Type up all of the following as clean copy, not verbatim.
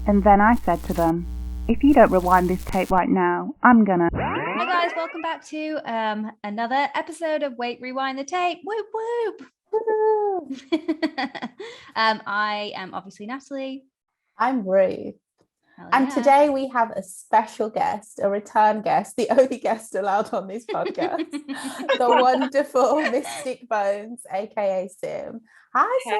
And then I said to them, if you don't rewind this tape right now, I'm gonna. Hi guys, welcome back to another episode of Wait, Rewind the Tape. Whoop whoop. I am obviously Natalie. I'm Ruth. Hell And yeah. today we have a special guest, a return guest, the only guest allowed on this podcast, the wonderful Mystik Bones, aka Sim. Hi, Sim.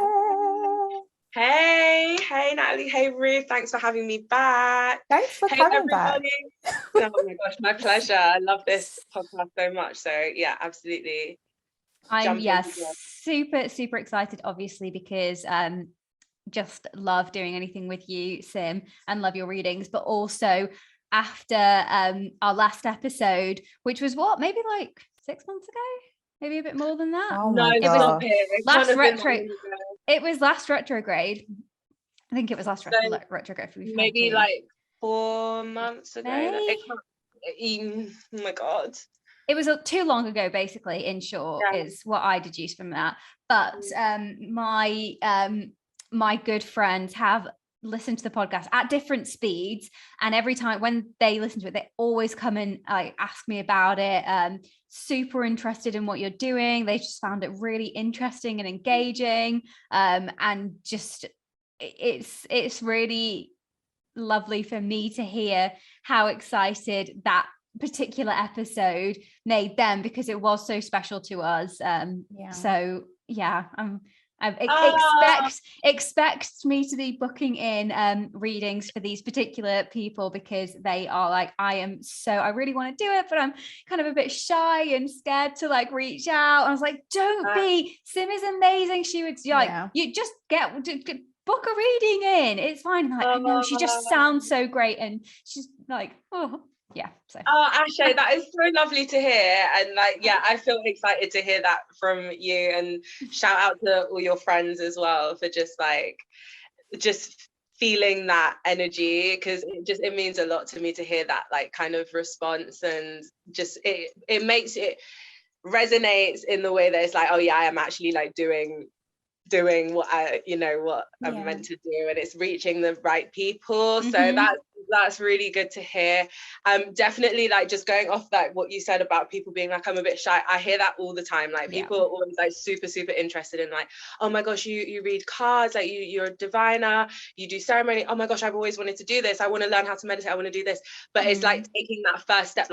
Hey, Natalie. Hey, Ruth. Thanks for having me back. Thanks for Hey, coming back. everybody. Oh my gosh, my pleasure. I love this podcast so much. So yeah, absolutely. I'm super excited, obviously, because just love doing anything with you, Sim, and love your readings, but also after our last episode, which was maybe like 6 months ago, maybe a bit more than that. Oh no, my it's God. not here. It was last retrograde. I think it was last retrograde. Maybe like 4 months ago. May? Oh my God. It was too long ago, basically, in short, is what I deduced from that. But my good friends have listened to the podcast at different speeds, and every time when they listen to it, they always come and ask me about it. Super interested in what you're doing. They just found it really interesting and engaging, and just it's really lovely for me to hear how excited that particular episode made them, because it was so special to us. So yeah, expect me to be booking in readings for these particular people, because they are like, I really want to do it, but I'm kind of a bit shy and scared to like reach out. And I was like, don't be, Sim is amazing. She would you just book a reading in, it's fine. Like, I know she just sounds so great, and she's like, yeah. So. Ashay, that is so lovely to hear. And I feel excited to hear that from you, and shout out to all your friends as well for just feeling that energy, because it means a lot to me to hear that kind of response, and just it makes it resonates in the way that it's like, oh yeah, I am actually doing what I'm meant to do, and it's reaching the right people. Mm-hmm. So that's really good to hear. Definitely just going off what you said about people being like, I'm a bit shy. I hear that all the time. People are always super interested in oh my gosh, you read cards, you're a diviner, you do ceremony. Oh my gosh, I've always wanted to do this. I want to learn how to meditate. I want to do this. But it's taking that first step,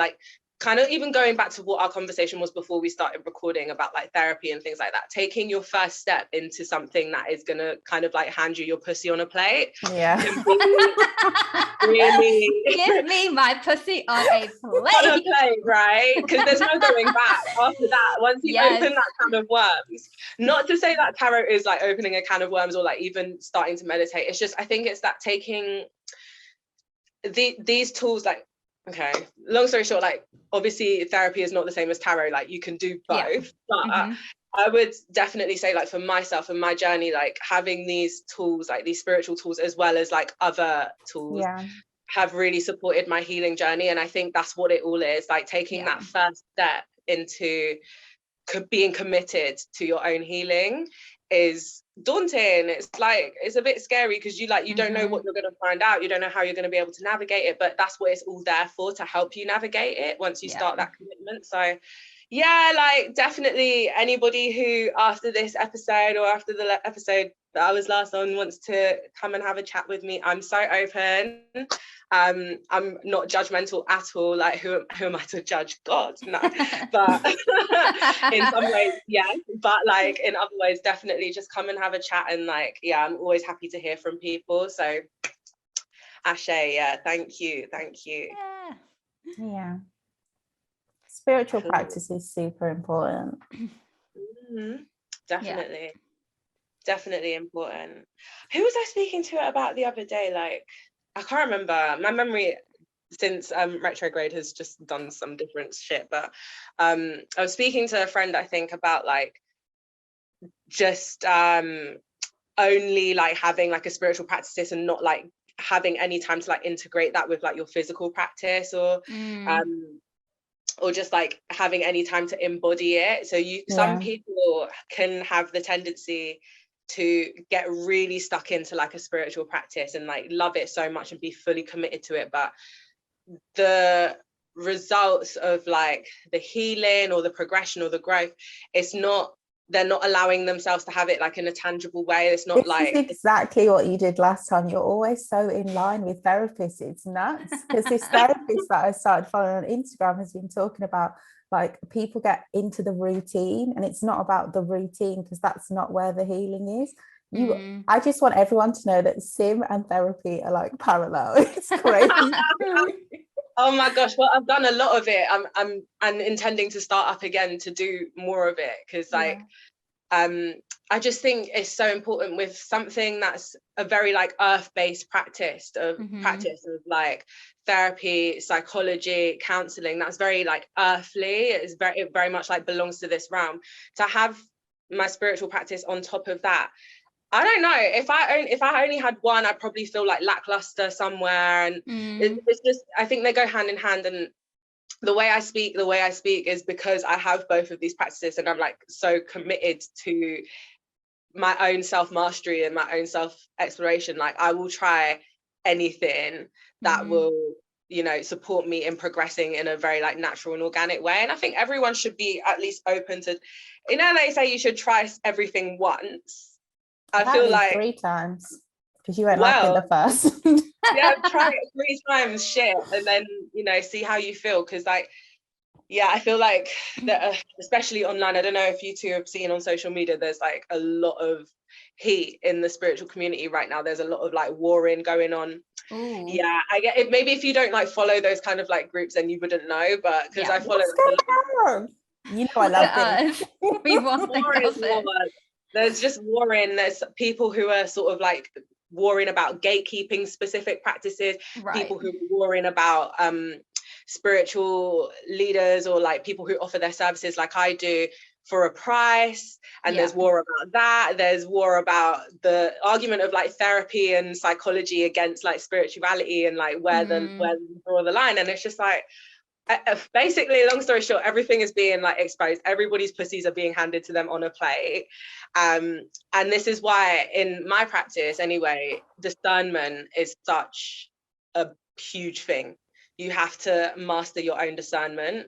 kind of even going back to what our conversation was before we started recording about therapy and things like that, taking your first step into something that is going to kind of hand you your pussy on a plate. Yeah. Really give me my pussy on a plate. On a plate, right? Because there's no going back after that. Once you open that can of worms, not to say that tarot is opening a can of worms or even starting to meditate. It's just, I think it's that taking these tools, okay, long story short, obviously therapy is not the same as tarot, you can do both, but I would definitely say for myself and my journey, having these tools, these spiritual tools, as well as other tools, have really supported my healing journey. And I think that's what it all is, taking that first step into being committed to your own healing is daunting. It's a bit scary, because you don't know what you're going to find out, you don't know how you're going to be able to navigate it, but that's what it's all there for, to help you navigate it once you start that commitment. So definitely anybody who after this episode or after the episode that I was last on wants to come and have a chat with me, I'm so open. I'm not judgmental at all. Who am I to judge? God, no. But in some ways, yes. But in other ways, definitely just come and have a chat. And I'm always happy to hear from people. So Ashay, thank you. Yeah. Spiritual practice is super important. Mm-hmm. Definitely important. Who was I speaking to about the other day? I can't remember. My memory since retrograde has just done some different shit, but I was speaking to a friend, I think, about just only having a spiritual practice and not having any time to integrate that with your physical practice, or just having any time to embody it. So some people can have the tendency to get really stuck into like a spiritual practice and like love it so much and be fully committed to it, but the results of like the healing or the progression or the growth, they're not allowing themselves to have it like in a tangible way. It's not This is like exactly what you did last time. You're always so in line with therapists. It's nuts, because this therapist that I started following on Instagram has been talking about like people get into the routine, and it's not about the routine, because that's not where the healing is. I just want everyone to know that sim and therapy are like parallel. It's crazy. oh my gosh, well, I've done a lot of it. I'm intending to start up again to do more of it, because like I just think it's so important with something that's a very like earth-based practice of like therapy, psychology, counseling. That's very like earthly. It very much like belongs to this realm. To have my spiritual practice on top of that, I don't know, if I only had one, I'd probably feel like lackluster somewhere. And it's just, I think they go hand in hand. And the way I speak is because I have both of these practices, and I'm like so committed to my own self-mastery and my own self-exploration. Like I will try anything that will, you know, support me in progressing in a very like natural and organic way. And I think everyone should be at least open to, you know, they say you should try everything once. I feel like 3 times, because you won't like it the first. Yeah, try it 3 times, shit, and then, you know, see how you feel. Because like, yeah, I feel like that, especially online, I don't know if you two have seen on social media, there's like a lot of heat in the spiritual community right now. There's a lot of like warring going on. Ooh. Yeah, I get it. Maybe if you don't like follow those kind of like groups, then you wouldn't know, but because I follow you know, I love it. We want it. There's just warring. There's people who are sort of like warring about gatekeeping specific practices, people who are warring about spiritual leaders, or like people who offer their services like I do for a price. And there's war about that. There's war about the argument of like therapy and psychology against like spirituality, and like where you draw the line. And it's just like, basically, long story short, everything is being like exposed. Everybody's pussies are being handed to them on a plate. And this is why in my practice anyway, discernment is such a huge thing. You have to master your own discernment,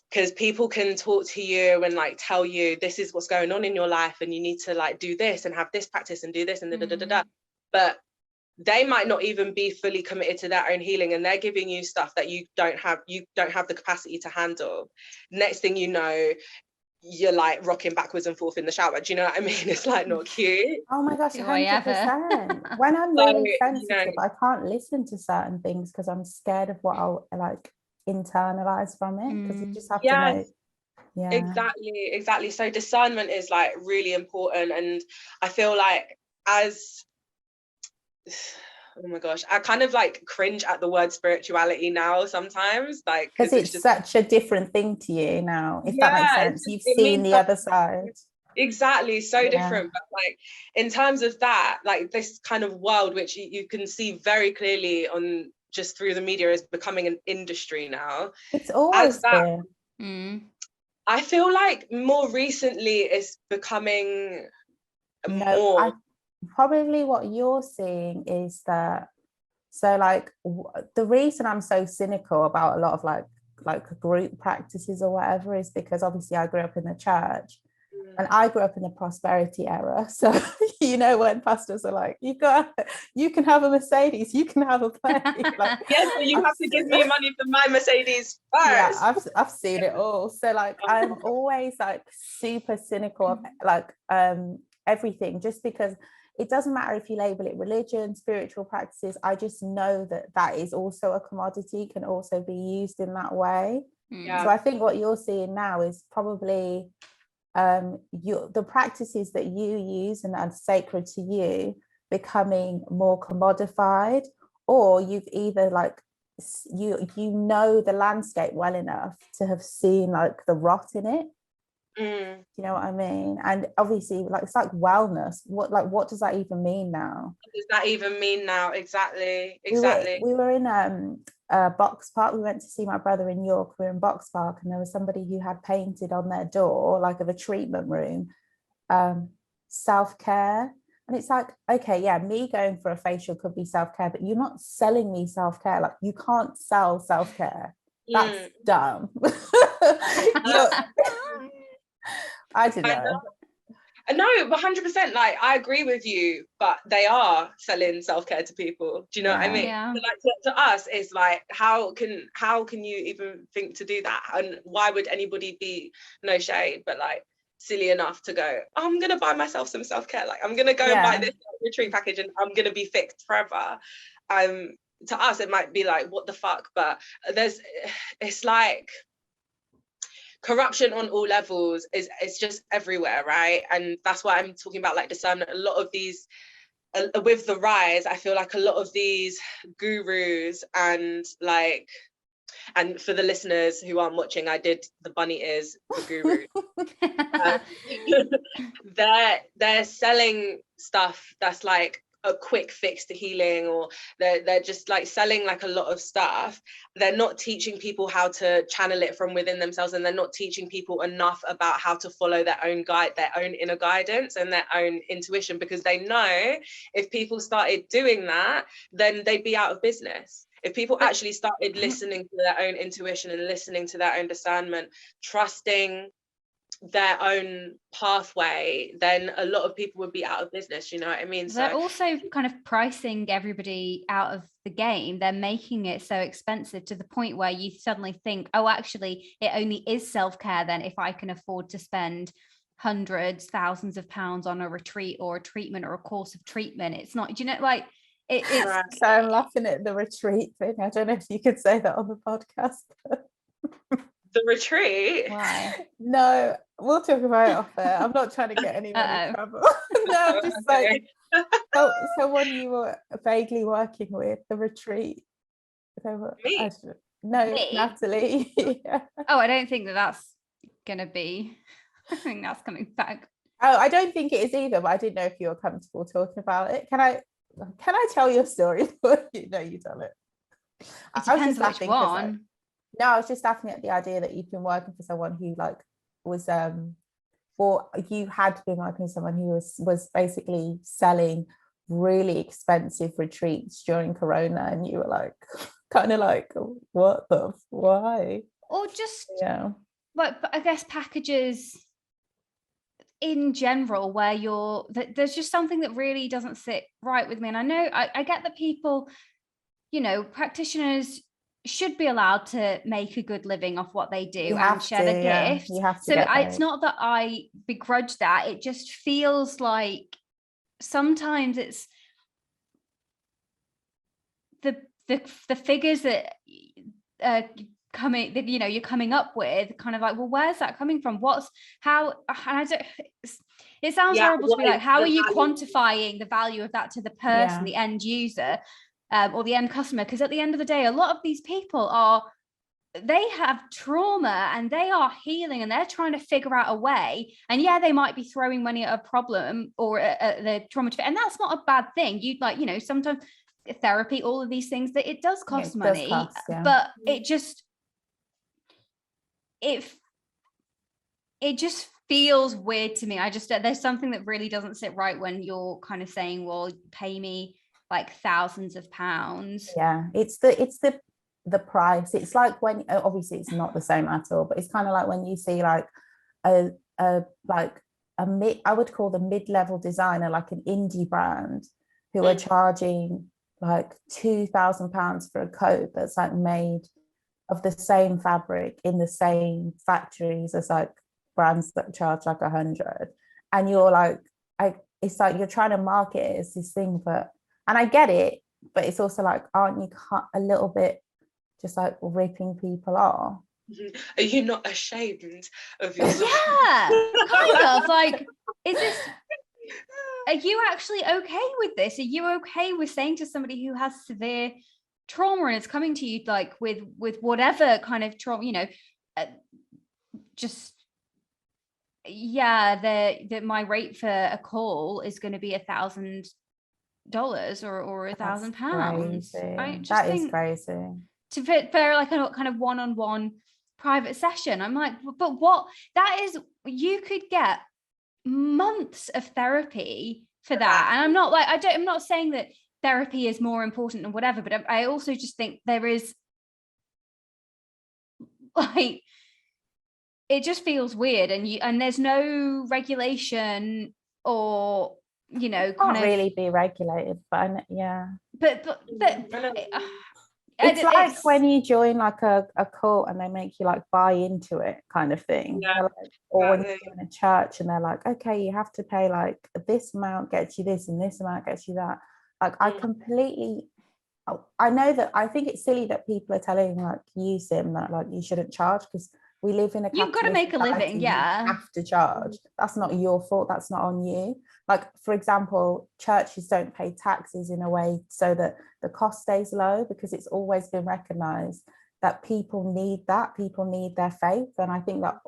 because people can talk to you and like tell you this is what's going on in your life, and you need to like do this and have this practice and do this and but they might not even be fully committed to their own healing, and they're giving you stuff that you don't have the capacity to handle. Next thing you know, you're like rocking backwards and forth in the shower. Do you know what I mean? It's like not cute. Oh my gosh, 100%. When I'm really sensitive, I can't listen to certain things because I'm scared of what I'll like internalize from it, because you just have to know. Yeah, exactly. So discernment is like really important. And I feel like oh my gosh, I kind of like cringe at the word spirituality now sometimes, like because it's just such a different thing to you now, if that makes sense. You've seen the other side. Exactly, so different. But like in terms of that, like this kind of world which you can see very clearly on just through the media is becoming an industry now. It's always been. I feel like more recently it's becoming more. Probably what you're seeing is that, so like the reason I'm so cynical about a lot of like group practices or whatever is because obviously I grew up in the church, and I grew up in the prosperity era. So you know, when pastors are like, you can have a Mercedes, you can have a plane. Like, yes, but you have to give me money for my Mercedes first. Yeah, I've seen it all. So like I'm always like super cynical of like everything, just because it doesn't matter if you label it religion, spiritual practices. I just know that is also a commodity, can also be used in that way. So I think what you're seeing now is probably the practices that you use and are sacred to you becoming more commodified, or you've either like you know the landscape well enough to have seen like the rot in it. You know what I mean? And obviously like it's like wellness. What does that even mean now? What does that even mean now? Exactly. We were in Box Park. We went to see my brother in York. We were in Box Park, and there was somebody who had painted on their door, like of a treatment room, self-care. And it's like, okay, yeah, me going for a facial could be self-care, but you're not selling me self-care. Like, you can't sell self-care. That's dumb. I don't know. No, 100%. Like, I agree with you, but they are selling self-care to people. Do you know what I mean? Yeah. So, like, to us, it's like, how can you even think to do that? And why would anybody be, no shade, but like silly enough to go, oh, I'm gonna buy myself some self-care. Like, I'm gonna go and buy this retreat package, and I'm gonna be fixed forever. To us, it might be like, what the fuck? But it's like, corruption on all levels is just everywhere, right? And that's why I'm talking about like discernment. A lot of these, with the rise, I feel like a lot of these gurus and like, and for the listeners who aren't watching, I did the bunny ears, the guru. They're selling stuff that's like a quick fix to healing, or they're just like selling like a lot of stuff. They're not teaching people how to channel it from within themselves, and they're not teaching people enough about how to follow their own guide, their own inner guidance and their own intuition, because they know if people started doing that, then they'd be out of business. If people actually started listening to their own intuition and listening to their own discernment, trusting their own pathway, then a lot of people would be out of business. You know what I mean? They're also kind of pricing everybody out of the game. They're making it so expensive to the point where you suddenly think, oh, actually, it only is self-care then if I can afford to spend hundreds, thousands of pounds on a retreat or a treatment or a course of treatment. It's not, you know, like it's Right. So I'm laughing at the retreat thing. I don't know if you could say that on the podcast. The retreat? Why? No, we'll talk about it off there. I'm not trying to get anyone in trouble. No, I'm just like, someone you were vaguely working with, the retreat. Me? Me? Natalie. Yeah. Oh, I don't think that's gonna be. I think that's coming back. Oh, I don't think it is either, but I didn't know if you were comfortable talking about it. Can I tell your story? You know, you tell it. It depends which one. No, I was just laughing at the idea that you've been working for someone who like was or you had been working with someone who was basically selling really expensive retreats during Corona, and you were like kind of like, what the why? Or just but I guess packages in general where there's just something that really doesn't sit right with me. And I know I get that people, you know, practitioners should be allowed to make a good living off what they do and share their gifts. You have to so it's not that I begrudge that. It just feels like sometimes it's the figures that coming, you know, you're coming up with, kind of like, well, where's that coming from? It sounds horrible to be like, how are you quantifying the value of that to the person, the end user? Or the end customer, because at the end of the day, a lot of these people they have trauma and they are healing and they're trying to figure out a way. And yeah, they might be throwing money at a problem or the trauma, and that's not a bad thing. You'd like, you know, sometimes therapy, all of these things, that it does cost money, but it just feels weird to me. There's something that really doesn't sit right when you're kind of saying, well, pay me like thousands of pounds. It's the price. It's like when, obviously it's not the same at all, but it's kind of like when you see like I would call the mid-level designer, like an indie brand, who are charging like £2,000 for a coat that's like made of the same fabric in the same factories as like brands that charge like 100, and you're like, it's like you're trying to market it as this thing, and I get it, but it's also like, aren't you a little bit just like ripping people off? Are you not ashamed of yourself? Yeah, kind of like, are you actually okay with this? Are you okay with saying to somebody who has severe trauma and it's coming to you like with whatever kind of trauma, you know, that my rate for a call is going to be $1,000 or £1,000. I just that think is crazy. To fit for like a kind of one-on-one private session, I'm like, but what that is, you could get months of therapy for that. And I'm not saying that therapy is more important than whatever, but I also just think there is like, it just feels weird, and there's no regulation, or Can't really be regulated, but but it's like when you join like a cult and they make you like buy into it kind of thing. Like, or when you join a church and they're like, okay, you have to pay like this amount gets you this and this amount gets you that. Like I know that I think it's silly that people are telling like you, Sim, that like you shouldn't charge, because we live in a you've got to make a living. You have to charge. That's not your fault. That's not on you. Like, for example, churches don't pay taxes in a way so that the cost stays low, because it's always been recognized that people need their faith. And I think that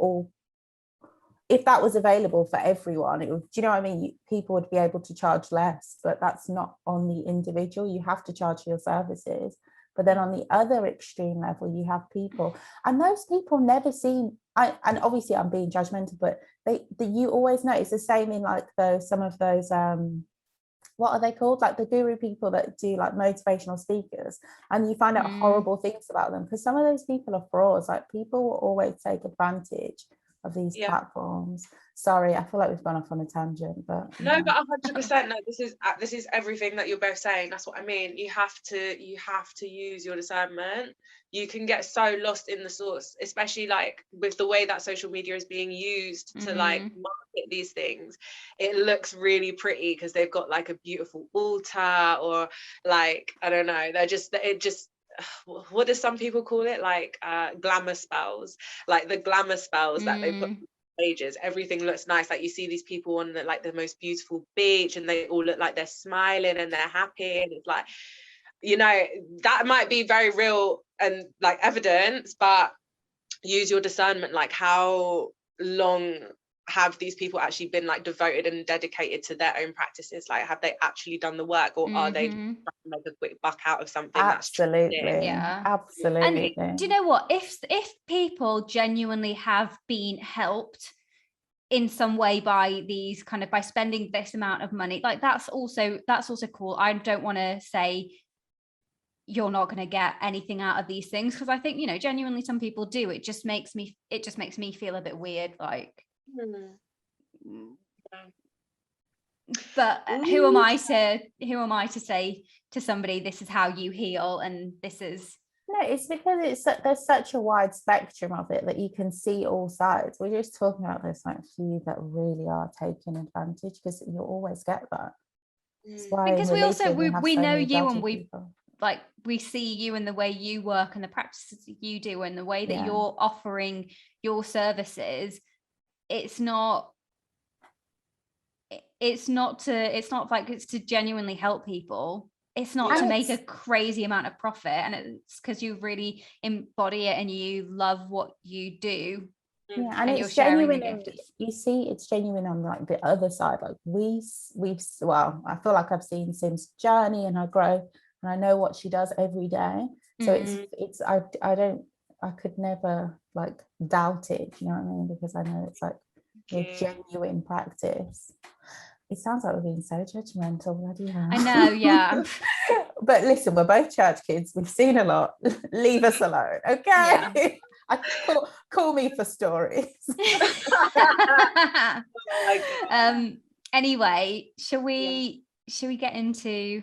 if that was available for everyone, it would, do you know what I mean? People would be able to charge less, but that's not on the individual. You have to charge for your services. But then on the other extreme level, you have people, and those people never seem, and obviously I'm being judgmental, but you always know it's the same in like some of those, what are they called? Like the guru people that do like motivational speakers, and you find out horrible things about them, because some of those people are frauds. Like people will always take advantage of these platforms. Sorry, I feel like we've gone off on a tangent, but no, but 100%. No, this is everything that you're both saying. That's what I mean. You have to use your discernment. You can get so lost in the source, especially like with the way that social media is being used to like market these things. It looks really pretty because they've got like a beautiful altar, or like, I don't know, what do some people call it, like glamour spells, like the glamour spells that they put on pages. Everything looks nice, like you see these people on the most beautiful beach and they all look like they're smiling and they're happy, and it's like, that might be very real and like evidence, but use your discernment. Like, how long have these people actually been like devoted and dedicated to their own practices? Like, have they actually done the work, or are they just trying to make a quick buck out of something? Absolutely. Absolutely. And do you know what, if people genuinely have been helped in some way by spending this amount of money, like that's also cool. I don't want to say you're not going to get anything out of these things, because I think genuinely some people do. It just makes me feel a bit weird, like but who am I to say to somebody, this is how you heal, and this is... No, it's because there's such a wide spectrum of it that you can see all sides. We're just talking about those like few that really are taking advantage, because you'll always get that. Because we know you, and we see you and the way you work and the practices that you do and the way that you're offering your services. It's not like it's to genuinely help people. It's not to make a crazy amount of profit, and it's because you really embody it and you love what you do. Yeah, and it's genuine. You see, it's genuine on like the other side. Like I feel like I've seen Sim's journey and her growth, and I know what she does every day. So I could never like doubt it. You know what I mean? Because I know it's like a genuine practice. It sounds like we're being so judgmental, bloody hell. I know, yeah. But listen, we're both church kids. We've seen a lot. Leave us alone, okay? Yeah. Call me for stories. Anyway, shall we get into...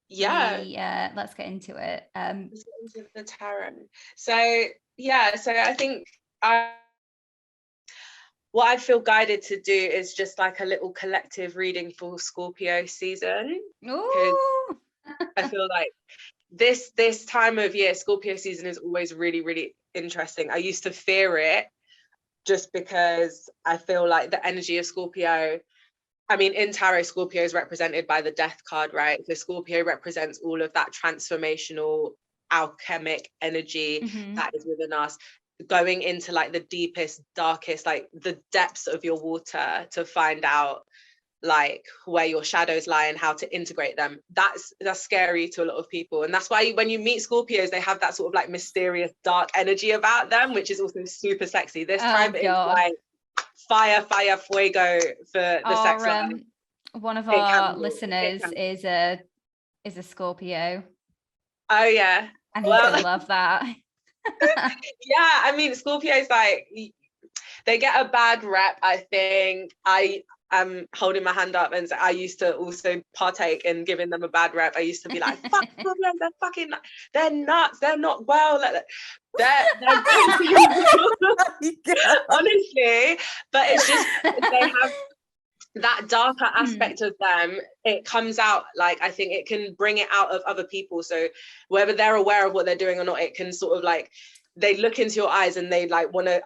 let's get into it. Let's get into the tarot. So I think what I feel guided to do is just like a little collective reading for Scorpio season. Ooh. I feel like this time of year, Scorpio season, is always really, really interesting. I used to fear it just because I feel like the energy of Scorpio, I mean, in tarot, Scorpio is represented by the death card, right? So Scorpio represents all of that transformational, alchemic energy that is within us, going into like the deepest, darkest, like the depths of your water to find out like where your shadows lie and how to integrate them. That's scary to a lot of people, and that's why when you meet Scorpios, they have that sort of like mysterious dark energy about them, which is also super sexy. This time is like fire fuego for the sex life. One of It our can be. listeners is a Scorpio, Oh yeah. and he's gonna love that. Yeah, I mean, Scorpios, like, they get a bad rep. I think I am holding my hand up and say I used to also partake in giving them a bad rep. I used to be like, fuck Scorpios, they're fucking, they're nuts, they're not well, they're honestly, but it's just they have that darker aspect of them. It comes out, like, I think it can bring it out of other people, so whether they're aware of what they're doing or not, it can sort of like, they look into your eyes and they like want to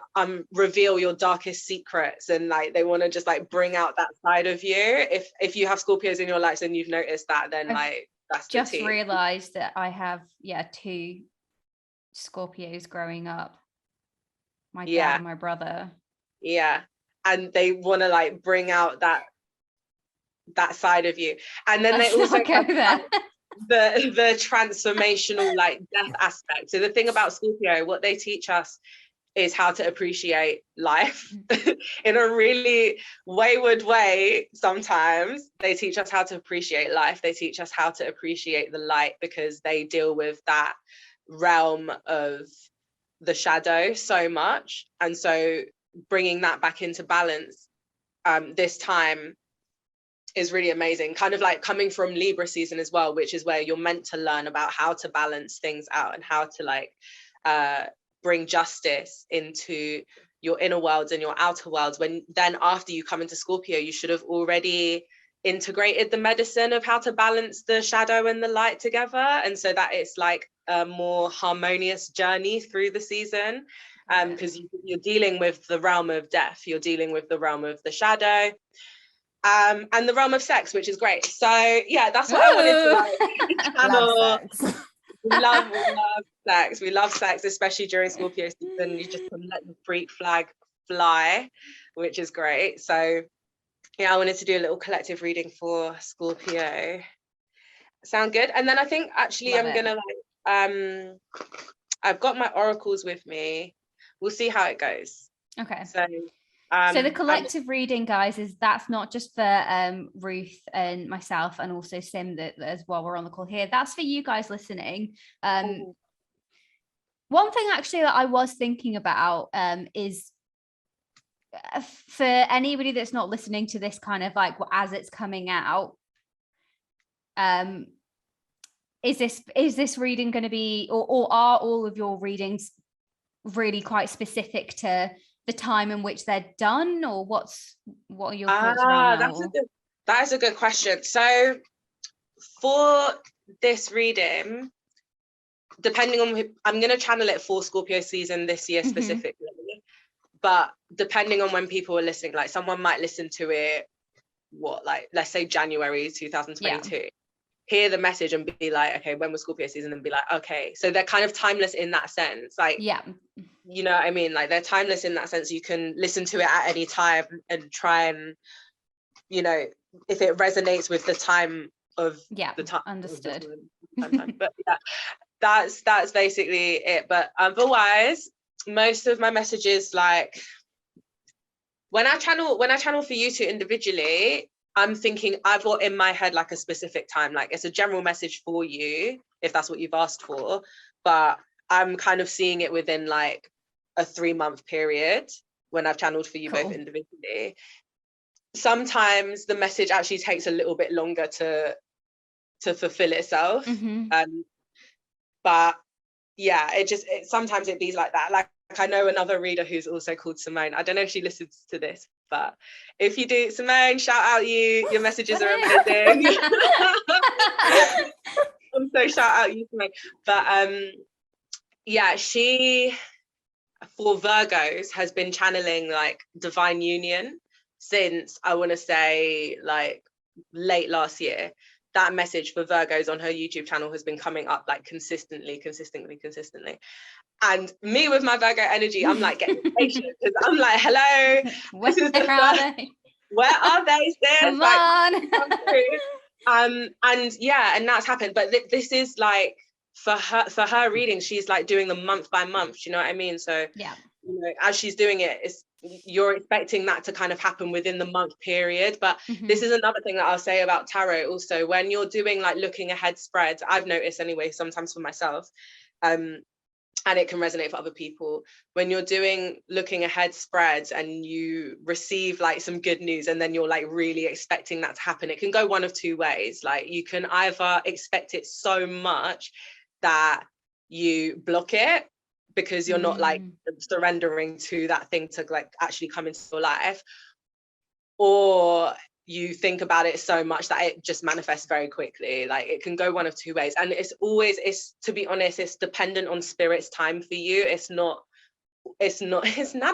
reveal your darkest secrets, and like they want to just like bring out that side of you. If you have Scorpios in your lives and you've noticed that, then like that's just the tea. realized that I have 2 Scorpios growing up, my dad and my brother. Yeah, and they want to like bring out that side of you, and then they also have the transformational like death aspect. So the thing about Scorpio, what they teach us is how to appreciate life in a really wayward way. Sometimes they teach us how to appreciate life. They teach us how to appreciate the light, because they deal with that realm of the shadow so much. And so bringing that back into balance this time is really amazing, kind of like coming from Libra season as well, which is where you're meant to learn about how to balance things out and how to like bring justice into your inner worlds and your outer worlds. When then after you come into Scorpio, you should have already integrated the medicine of how to balance the shadow and the light together, and so that it's like a more harmonious journey through the season, because you're dealing with the realm of death, you're dealing with the realm of the shadow, and the realm of sex, which is great. So yeah, that's what I wanted to like channel. We love sex. We love sex, especially during Scorpio season. You just can let the freak flag fly, which is great. So yeah, I wanted to do a little collective reading for Scorpio. Sound good? And then I think actually I'm gonna like I've got my oracles with me. We'll see how it goes. Okay. So the collective reading, guys, that's not just for Ruth and myself and also Sim that as well, we're on the call here. That's for you guys listening. One thing actually that I was thinking about is for anybody that's not listening to this kind of like as it's coming out, is this reading going to be, or are all of your readings really quite specific to the time in which they're done, or what are your thoughts around that? That's a good question. So for this reading, depending on I'm going to channel it for Scorpio season this year specifically, but depending on when people are listening, like someone might listen to it let's say January 2022, hear the message and be like, okay, when was Scorpio season, and be like, okay, so they're kind of timeless in that sense, like you know what I mean, like they're timeless in that sense. You can listen to it at any time and try and, you know, if it resonates with the time of the time. Understood. But yeah, that's basically it. But otherwise, most of my messages, like when I channel for you two individually, I'm thinking I've got in my head like a specific time, like it's a general message for you if that's what you've asked for, but I'm kind of seeing it within like a 3-month period when I've channeled for you both individually. Sometimes the message actually takes a little bit longer to fulfill itself. But yeah, sometimes it be like that. Like I know another reader who's also called Simone. I don't know if she listens to this, but if you do, Simone, shout out you. Your messages are amazing. Also shout out you, Simone. But yeah, she for Virgos has been channeling like divine union since I want to say like late last year. That message for Virgos on her YouTube channel has been coming up like consistently. And me with my Virgo energy, I'm like getting impatient because I'm like, hello, where are they? Sis? Come like, on. And yeah, and that's happened. But this is like for her reading, she's like doing them month by month. Do you know what I mean? So yeah, you know, as she's doing it, you're expecting that to kind of happen within the month period. But this is another thing that I'll say about tarot also. When you're doing like looking ahead spreads, I've noticed anyway, sometimes for myself, and it can resonate for other people, when you're doing looking ahead spreads and you receive like some good news and then you're like really expecting that to happen, it can go one of two ways. Like you can either expect it so much that you block it because you're not like surrendering to that thing to like actually come into your life, or you think about it so much that it just manifests very quickly. Like it can go one of two ways, and it's to be honest, it's dependent on spirit's time for you. It's not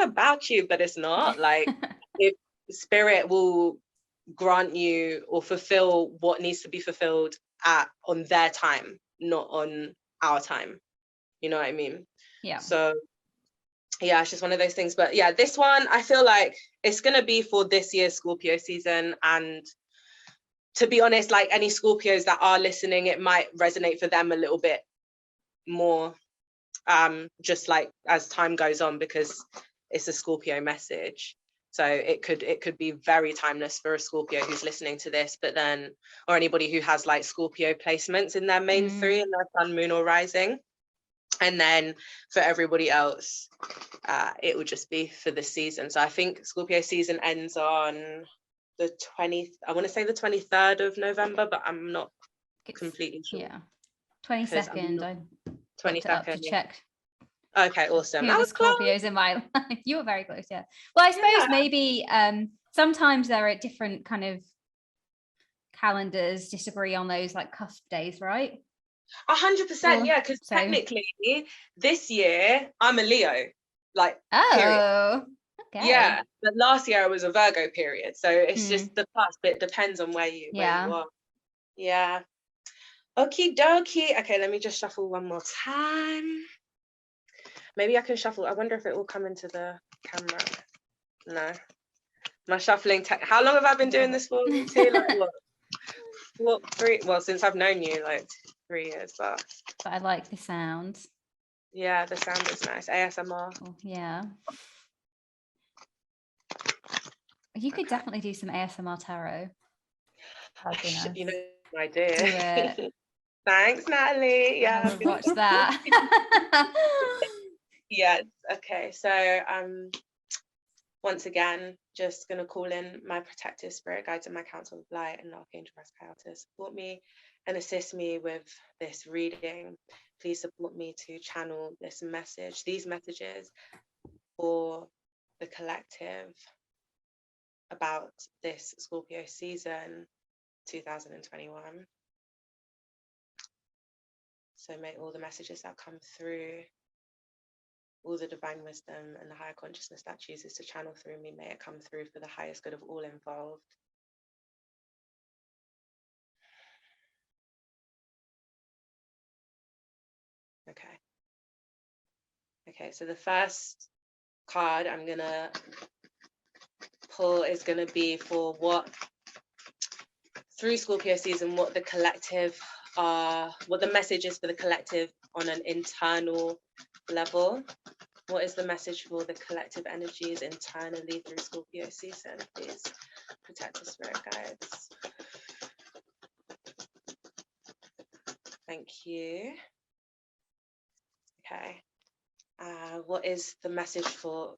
about you, but it's not like if spirit will grant you or fulfill what needs to be fulfilled on their time, not on our time, you know what I mean? Yeah. So yeah, it's just one of those things. But yeah, this one I feel like it's gonna be for this year's Scorpio season. And to be honest, like any Scorpios that are listening, it might resonate for them a little bit more, just like as time goes on, because it's a Scorpio message. So it could be very timeless for a Scorpio who's listening to this, but then, or anybody who has like Scorpio placements in their main three in their sun, moon, or rising. And then for everybody else, it will just be for the season. So I think Scorpio season ends on the 20th, I want to say the 23rd of November, but I'm not completely sure. Yeah, 22nd. I looked it up to check. Okay, awesome. That was Scorpios in my life. You were very close, yeah. Well, I suppose maybe sometimes there are different kind of calendars disagree on those like cusp days, right? 100%, yeah, because technically this year I'm a Leo, like period. Okay. Yeah, but last year I was a Virgo period, so it's just the past, but it depends on where you are. Yeah. Okie dokie. Okay, let me just shuffle one more time. Maybe I can shuffle. I wonder if it will come into the camera. No. My shuffling how long have I been doing this for? Like what 3? Well, since I've known you, like 3 years, but I like the sound. Yeah, the sound is nice. ASMR. Oh, yeah. You could definitely do some ASMR tarot. You know, I do. Do it. Thanks, Natalie. Yeah, I would watch that. Yes. Okay. So once again, just gonna call in my protective spirit guides and my council of light and Archangel Raphael to support me and assist me with this reading. Please support me to channel this message, these messages for the collective about this Scorpio season 2021. So may all the messages that come through, all the divine wisdom and the higher consciousness that chooses to channel through me, may it come through for the highest good of all involved. Okay, so the first card I'm gonna pull is gonna be for what, through Scorpio season, what the collective what the message is for the collective on an internal level. What is the message for the collective energies internally through Scorpio season? Please protect the spirit guides. Thank you. Okay. What is the message for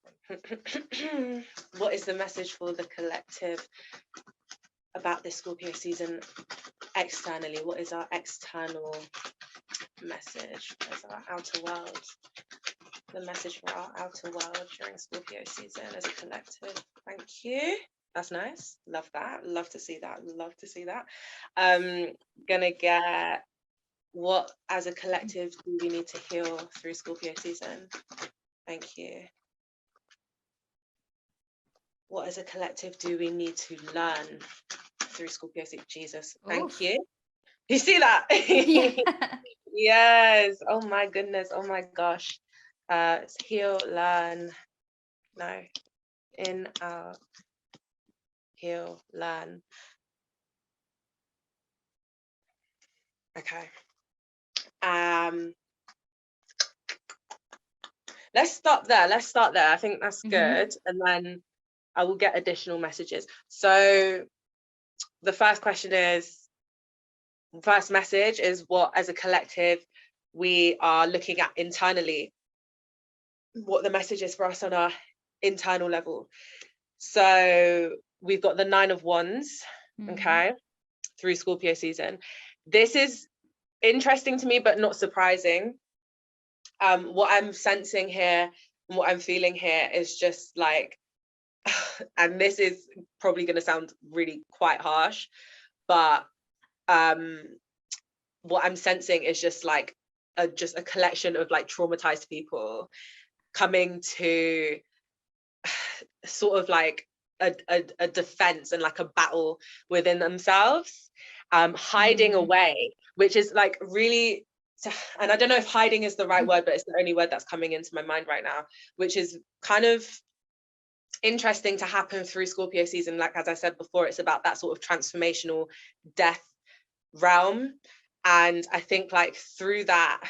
what is the message for the collective about this Scorpio season externally? What is our external message? What is our outer world? The message for our outer world during Scorpio season as a collective. Thank you. That's nice. Love that. Love to see that. Love to see that. Gonna get, what as a collective do we need to heal through Scorpio season? Thank you. What as a collective do we need to learn through Scorpio season? Jesus. Thank you. You see that? Yeah. Yes. Oh my goodness. Oh my gosh. It's heal, learn. No. In, out. Heal, learn. Okay. let's stop there. I think that's Mhm. good. And then I will get additional messages. So the first message is what, as a collective, we are looking at internally, what the message is for us on our internal level. So we've got the 9 of Wands, okay, through Scorpio season. This is interesting to me, but not surprising. What I'm sensing here and what I'm feeling here is just like, and this is probably going to sound really quite harsh, but what I'm sensing is just like a collection of like traumatized people coming to sort of like a defense and like a battle within themselves, hiding away, which is like really, and I don't know if hiding is the right word, but it's the only word that's coming into my mind right now, which is kind of interesting to happen through Scorpio season. Like, as I said before, it's about that sort of transformational death realm. And I think like through that,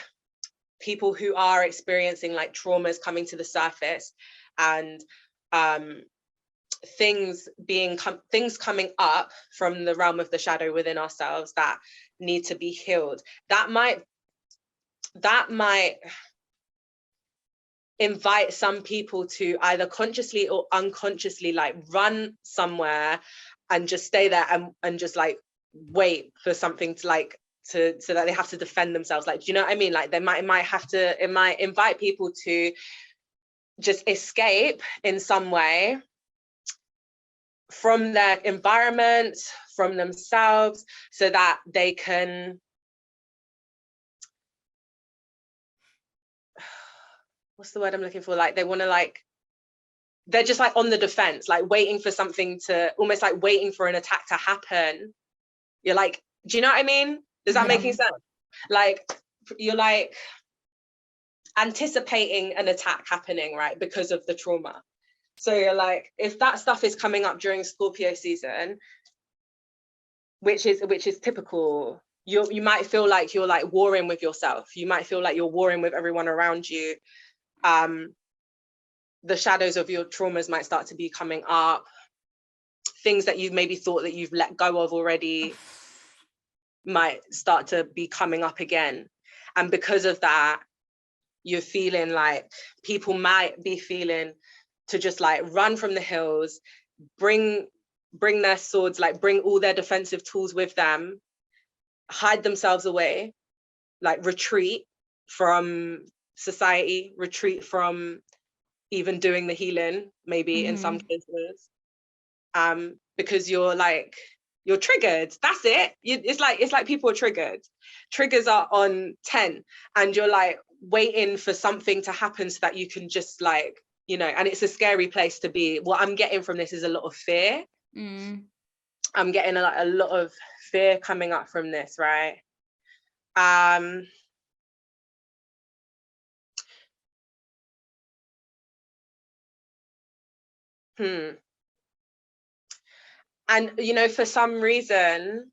people who are experiencing like traumas coming to the surface, and things coming up from the realm of the shadow within ourselves that need to be healed, that might invite some people to either consciously or unconsciously like run somewhere and just stay there and just like wait for something to like so that they have to defend themselves. Like, do you know what I mean? Like it might invite people to just escape in some way from their environment, from themselves, so that they can, what's the word I'm looking for? Like they want to like, they're just like on the defense, like waiting for something to, almost like waiting for an attack to happen. You're like, do you know what I mean? Does that making sense? Like you're like anticipating an attack happening, right? Because of the trauma. So you're like, if that stuff is coming up during Scorpio season, which is typical, you might feel like you're like warring with yourself. You might feel like you're warring with everyone around you. The shadows of your traumas might start to be coming up. Things that you've maybe thought that you've let go of already might start to be coming up again. And because of that, you're feeling like people might be feeling to just like run from the hills, bring their swords, like bring all their defensive tools with them, hide themselves away, like retreat from society, retreat from even doing the healing, maybe in some cases, because you're triggered. That's it. It's like people are triggered. Triggers are on 10, and you're like waiting for something to happen so that you can just like, you know, and it's a scary place to be. What I'm getting from this is a lot of fear. I'm getting a lot of fear coming up from this, right? And you know, for some reason,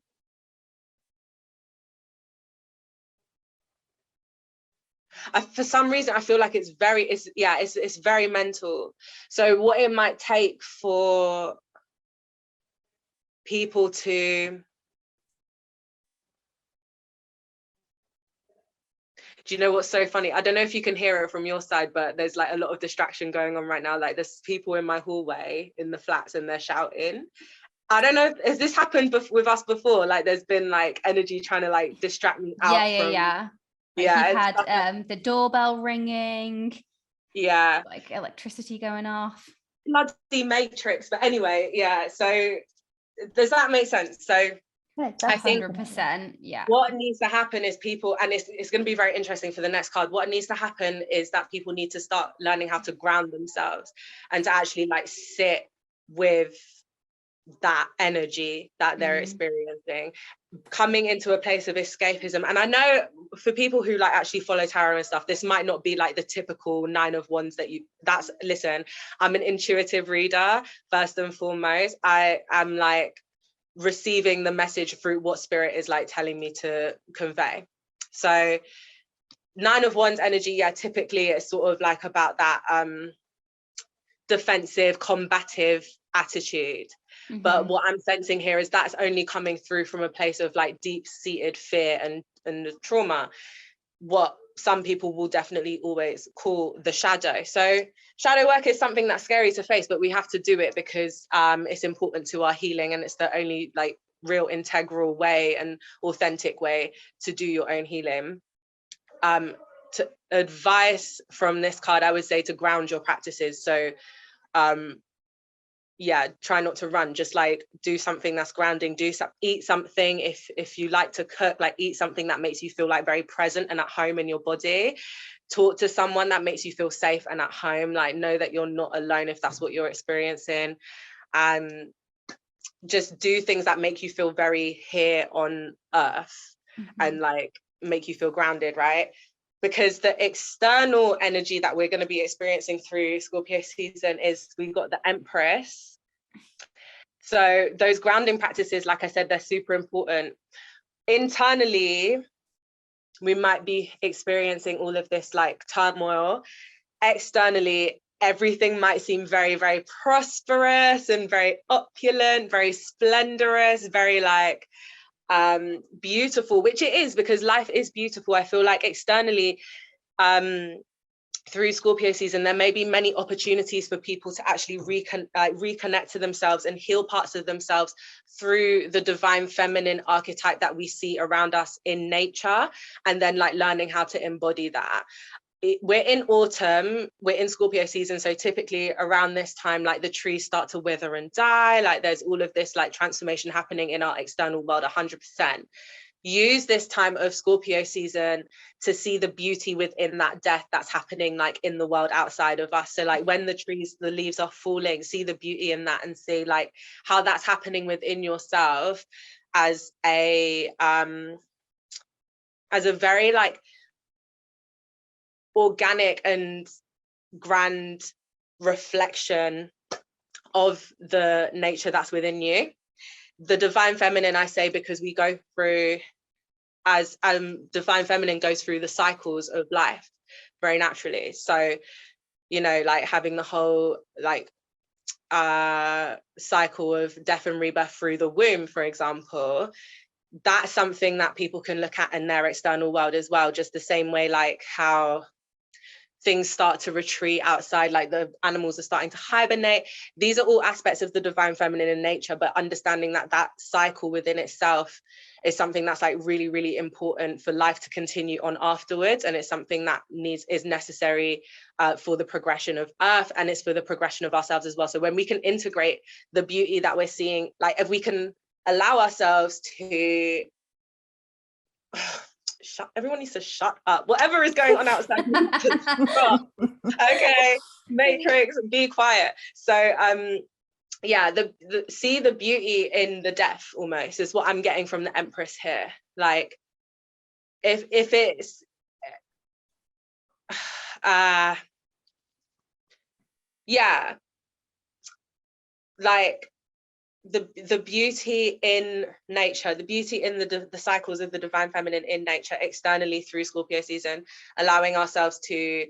I feel like it's very mental. So what it might take for people to, do you know what's so funny? I don't know if you can hear it from your side, but there's like a lot of distraction going on right now. Like there's people in my hallway in the flats and they're shouting. I don't know, has this happened with us before? Like there's been like energy trying to like distract me out from. Like you've had the doorbell ringing, like electricity going off, bloody Matrix. But anyway, so does that make sense? So I think 100%, what needs to happen is people, and it's going to be very interesting for the next card, what needs to happen is that people need to start learning how to ground themselves and to actually like sit with that energy that they're experiencing, coming into a place of escapism. And I know for people who like actually follow tarot and stuff, this might not be like the typical 9 of Wands listen, I'm an intuitive reader first and foremost. I am like receiving the message through what spirit is like telling me to convey. So Nine of Wands energy, yeah, typically it's sort of like about that defensive, combative attitude. But what I'm sensing here is that's only coming through from a place of like deep-seated fear and trauma, what some people will definitely always call the shadow. So shadow work is something that's scary to face, but we have to do it because it's important to our healing, and it's the only like real integral way and authentic way to do your own healing. To advice from this card, I would say to ground your practices. So yeah, try not to run, just like do something that's grounding, eat something, if you like to cook, like eat something that makes you feel like very present and at home in your body. Talk to someone that makes you feel safe and at home, like know that you're not alone if that's what you're experiencing. And just do things that make you feel very here on earth and like make you feel grounded, right? Because the external energy that we're going to be experiencing through Scorpio season is we've got the Empress. So those grounding practices, like I said, they're super important. Internally, we might be experiencing all of this like turmoil. Externally, everything might seem very, very prosperous and very opulent, very splendorous, very like beautiful, which it is, because life is beautiful. I feel like externally, through Scorpio season, there may be many opportunities for people to actually reconnect to themselves and heal parts of themselves through the divine feminine archetype that we see around us in nature, and then like learning how to embody that. We're in autumn, we're in Scorpio season, so typically around this time, like the trees start to wither and die, like there's all of this like transformation happening in our external world. 100%. Use this time of Scorpio season to see the beauty within that death that's happening like in the world outside of us. So like when the leaves are falling, see the beauty in that and see like how that's happening within yourself as a very like organic and grand reflection of the nature that's within you. The divine feminine, I say, because we go through, as divine feminine goes through the cycles of life very naturally. So, you know, like having the whole like cycle of death and rebirth through the womb, for example, that's something that people can look at in their external world as well, just the same way like how things start to retreat outside, like the animals are starting to hibernate. These are all aspects of the divine feminine in nature, but understanding that that cycle within itself is something that's like really, really important for life to continue on afterwards. And it's something that is necessary for the progression of Earth, and it's for the progression of ourselves as well. So when we can integrate the beauty that we're seeing, like if we can allow ourselves to everyone needs to shut up. Whatever is going on outside, stop. Okay, Matrix, be quiet. So yeah, see the beauty in the death almost is what I'm getting from the Empress here. Like if it's yeah, like the beauty in nature, the beauty in the cycles of the divine feminine in nature externally through Scorpio season, allowing ourselves to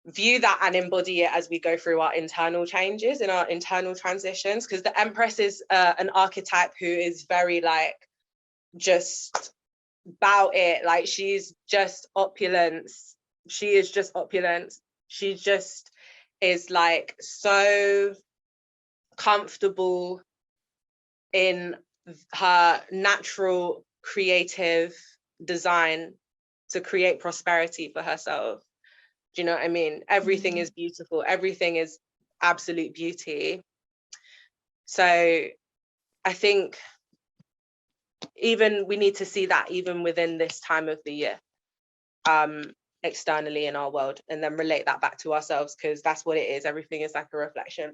view that and embody it as we go through our internal changes and our internal transitions. Because the Empress is an archetype who is very like just about it, like she's just opulence. She is just opulence. She just is like so comfortable in her natural creative design to create prosperity for herself. Do you know what I mean? Everything is beautiful. Everything is absolute beauty. So I think even we need to see that even within this time of the year, externally in our world, and then relate that back to ourselves, because that's what it is. Everything is like a reflection.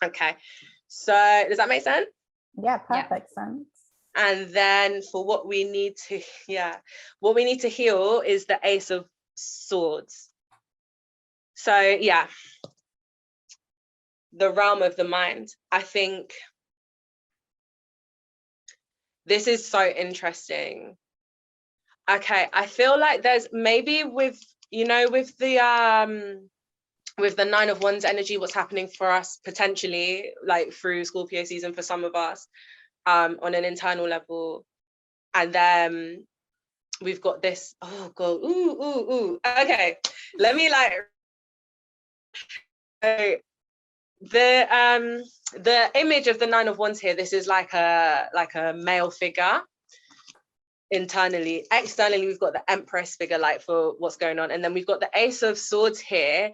Okay, so does that make sense? Yeah, perfect sense. And then for what we need to heal is the Ace of Swords. So yeah, the realm of the mind. I think this is so interesting. Okay, I feel like there's maybe with the Nine of Wands energy, what's happening for us potentially, like through Scorpio season for some of us, on an internal level. And then we've got this, oh god, ooh. Okay, let me the image of the Nine of Wands here, this is like a male figure internally. Externally, we've got the Empress figure, like for what's going on, and then we've got the Ace of Swords here,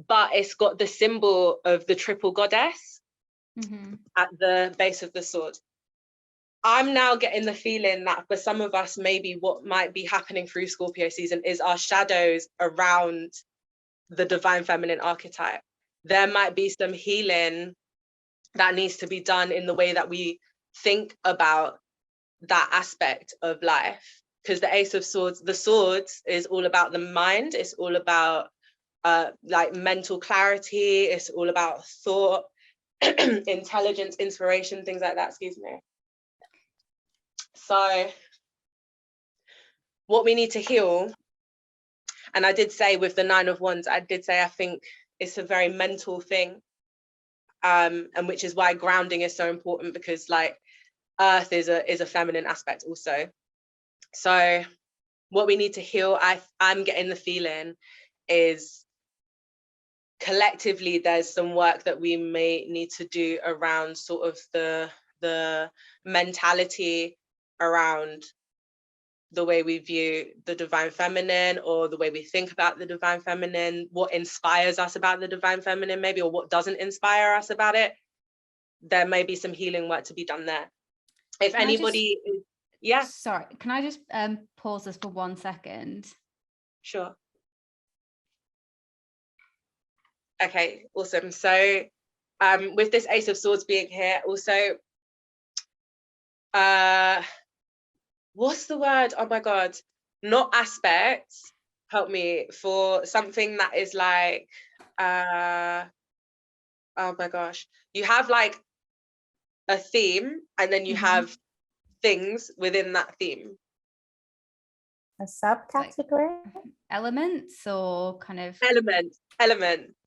but it's got the symbol of the triple goddess at the base of the sword. I'm now getting the feeling that for some of us, maybe what might be happening through Scorpio season is our shadows around the divine feminine archetype. There might be some healing that needs to be done in the way that we think about that aspect of life. Because the Ace of Swords, the swords is all about the mind. It's all about like mental clarity. It's all about thought, intelligence, inspiration, things like that, excuse me. So what we need to heal, and I did say with the Nine of Wands, I think it's a very mental thing, and which is why grounding is so important, because like earth is a feminine aspect also. So what we need to heal, I'm getting the feeling, is collectively there's some work that we may need to do around sort of the mentality around the way we view the divine feminine, or the way we think about the divine feminine, what inspires us about the divine feminine maybe, or what doesn't inspire us about it. There may be some healing work to be done there. If anybody yeah, sorry, can I just pause this for 1 second? Sure. Okay, awesome. So with this Ace of Swords being here also, what's the word? Oh my God, not aspects, help me, for something that is like, oh my gosh, you have like a theme, and then you have things within that theme. A subcategory? Like elements, or kind of elements,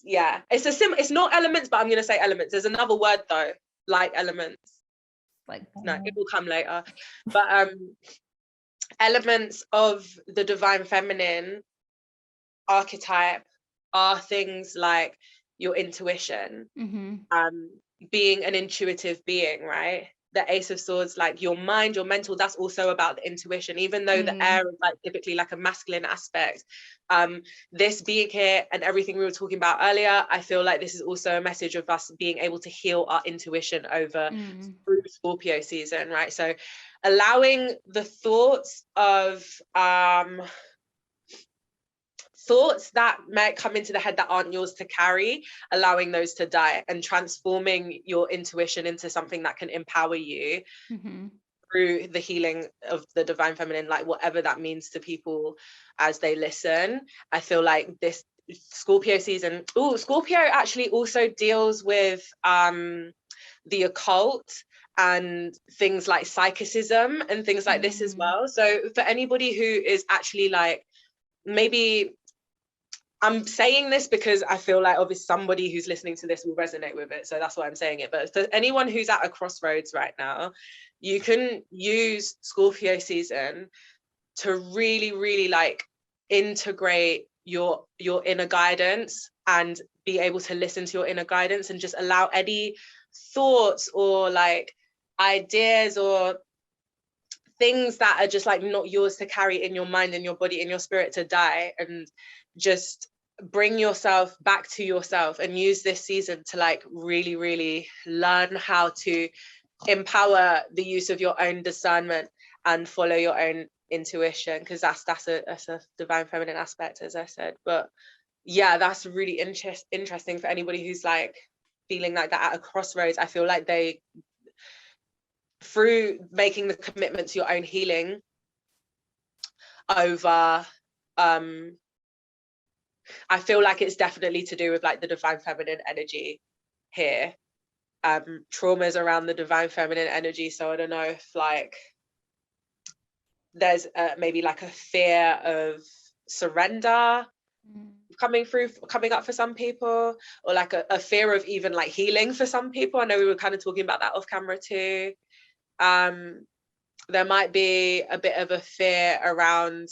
yeah. It's not elements, but I'm gonna say elements. There's another word though, like elements. like, no, it will come later. But elements of the divine feminine archetype are things like your intuition, being an intuitive being, right? The Ace of Swords, like your mind, your mental, that's also about the intuition, even though the air is like typically like a masculine aspect. This being here and everything we were talking about earlier, I feel like this is also a message of us being able to heal our intuition over through Scorpio season, right? So allowing the thoughts of thoughts that might come into the head that aren't yours to carry, allowing those to die, and transforming your intuition into something that can empower you through the healing of the divine feminine, like whatever that means to people as they listen. I feel like this Scorpio season, Scorpio actually also deals with the occult and things like psychicism and things like this as well. So for anybody who is actually like, maybe I'm saying this because I feel like obviously somebody who's listening to this will resonate with it, so that's why I'm saying it. But for anyone who's at a crossroads right now, you can use Scorpio season to really, really like integrate your inner guidance and be able to listen to your inner guidance, and just allow any thoughts or like ideas or things that are just like not yours to carry in your mind, in your body, in your spirit to die, and just bring yourself back to yourself, and use this season to like really, really learn how to empower the use of your own discernment and follow your own intuition, because that's a divine feminine aspect, as I said. But yeah, that's really interesting for anybody who's like feeling like that at a crossroads. I feel like they, through making the commitment to your own healing over I feel like it's definitely to do with like the divine feminine energy here. Traumas around the divine feminine energy. So I don't know if like there's maybe like a fear of surrender coming up for some people, or like a fear of even like healing for some people. I know we were kind of talking about that off camera too. There might be a bit of a fear around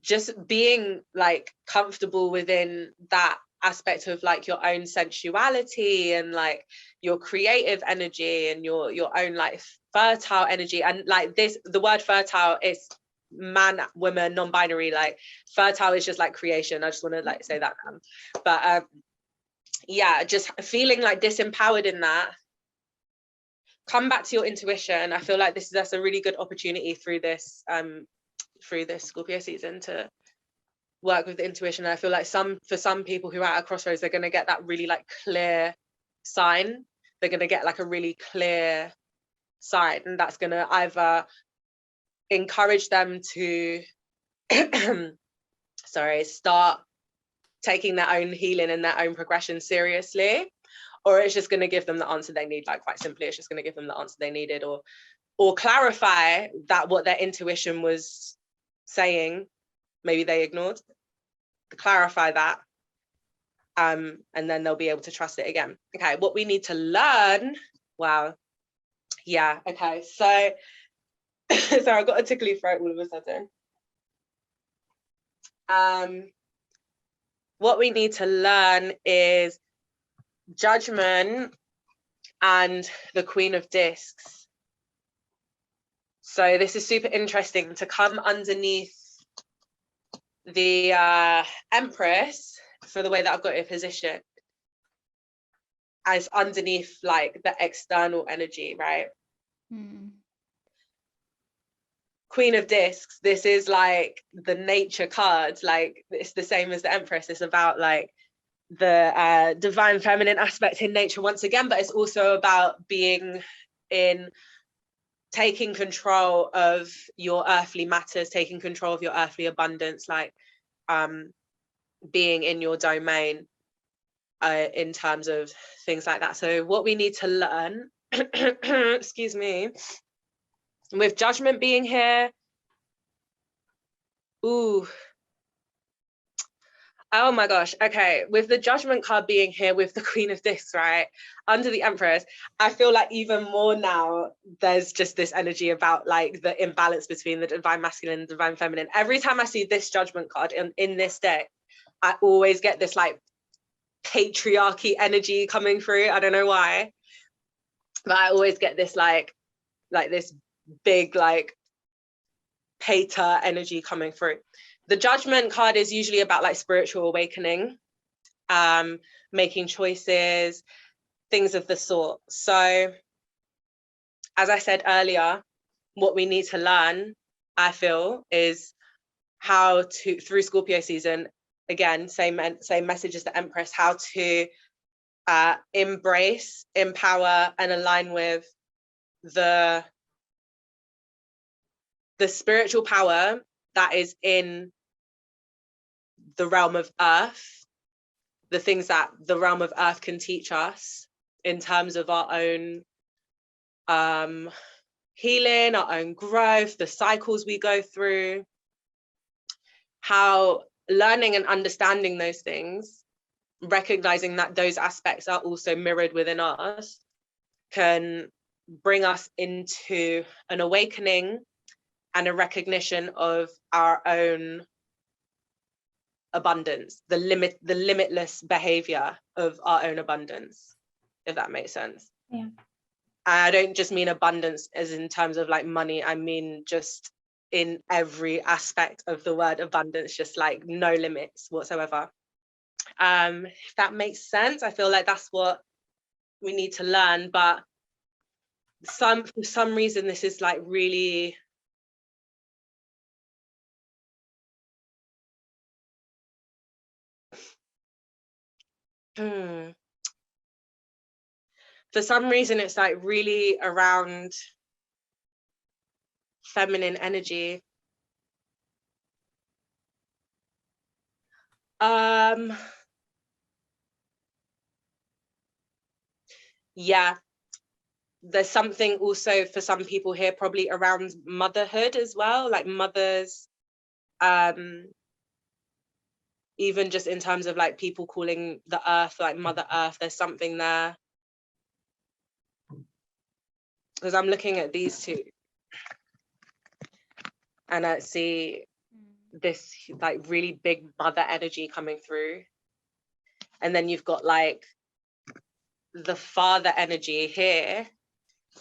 just being like comfortable within that aspect of like your own sensuality and like your creative energy and your own like fertile energy. And like this, the word fertile is man, woman, non-binary. Like fertile is just like creation. I just want to like say that now. But yeah, just feeling like disempowered in that. Come back to your intuition. I feel like that's a really good opportunity through this Scorpio season to work with the intuition. And I feel like for some people who are at a crossroads, they're going to get that really like clear sign. They're going to get like a really clear sign, and that's going to either encourage them to start taking their own healing and their own progression seriously, or it's just going to give them the answer they need. Like quite simply, it's just going to give them the answer they needed, or clarify that what their intuition was saying, maybe they ignored. Clarify that, and then they'll be able to trust it again. Okay, what we need to learn. Wow. Yeah. Okay. So, so I got a tickly throat all of a sudden. What we need to learn is Judgment and the Queen of Discs. So this is super interesting to come underneath the Empress, for the way that I've got it positioned, as underneath like the external energy, right? Queen of Discs, this is like the nature card. Like it's the same as the Empress. It's about like the divine feminine aspect in nature once again, but it's also about being in taking control of your earthly matters, taking control of your earthly abundance, like being in your domain in terms of things like that. So what we need to learn, excuse me, with Judgment being here, ooh, oh my gosh, okay, with the Judgment card being here with the Queen of Discs, right, under the Empress, I feel like even more now there's just this energy about like the imbalance between the divine masculine and divine feminine. Every time I see this Judgment card in this deck, I always get this like patriarchy energy coming through. I don't know why, but I always get this like this big like pater energy coming through. The Judgment card is usually about like spiritual awakening, making choices, things of the sort. So as I said earlier, what we need to learn, I feel, is how to, through Scorpio season, again, same message as the Empress, how to embrace, empower, and align with the spiritual power that is in the realm of earth, the things that the realm of earth can teach us in terms of our own healing, our own growth, the cycles we go through, how learning and understanding those things, recognizing that those aspects are also mirrored within us, can bring us into an awakening and a recognition of our own abundance, the limitless behavior of our own abundance, if that makes sense. Yeah. I don't just mean abundance as in terms of like money. I mean just in every aspect of the word abundance, just like no limits whatsoever. If that makes sense, I feel like that's what we need to learn. But for some reason, this is like really for some reason, it's like really around feminine energy. Yeah, there's something also for some people here probably around motherhood as well, like mothers, even just in terms of like people calling the earth like Mother Earth. There's something there, because I'm looking at these two and I see this like really big mother energy coming through, and then you've got like the father energy here,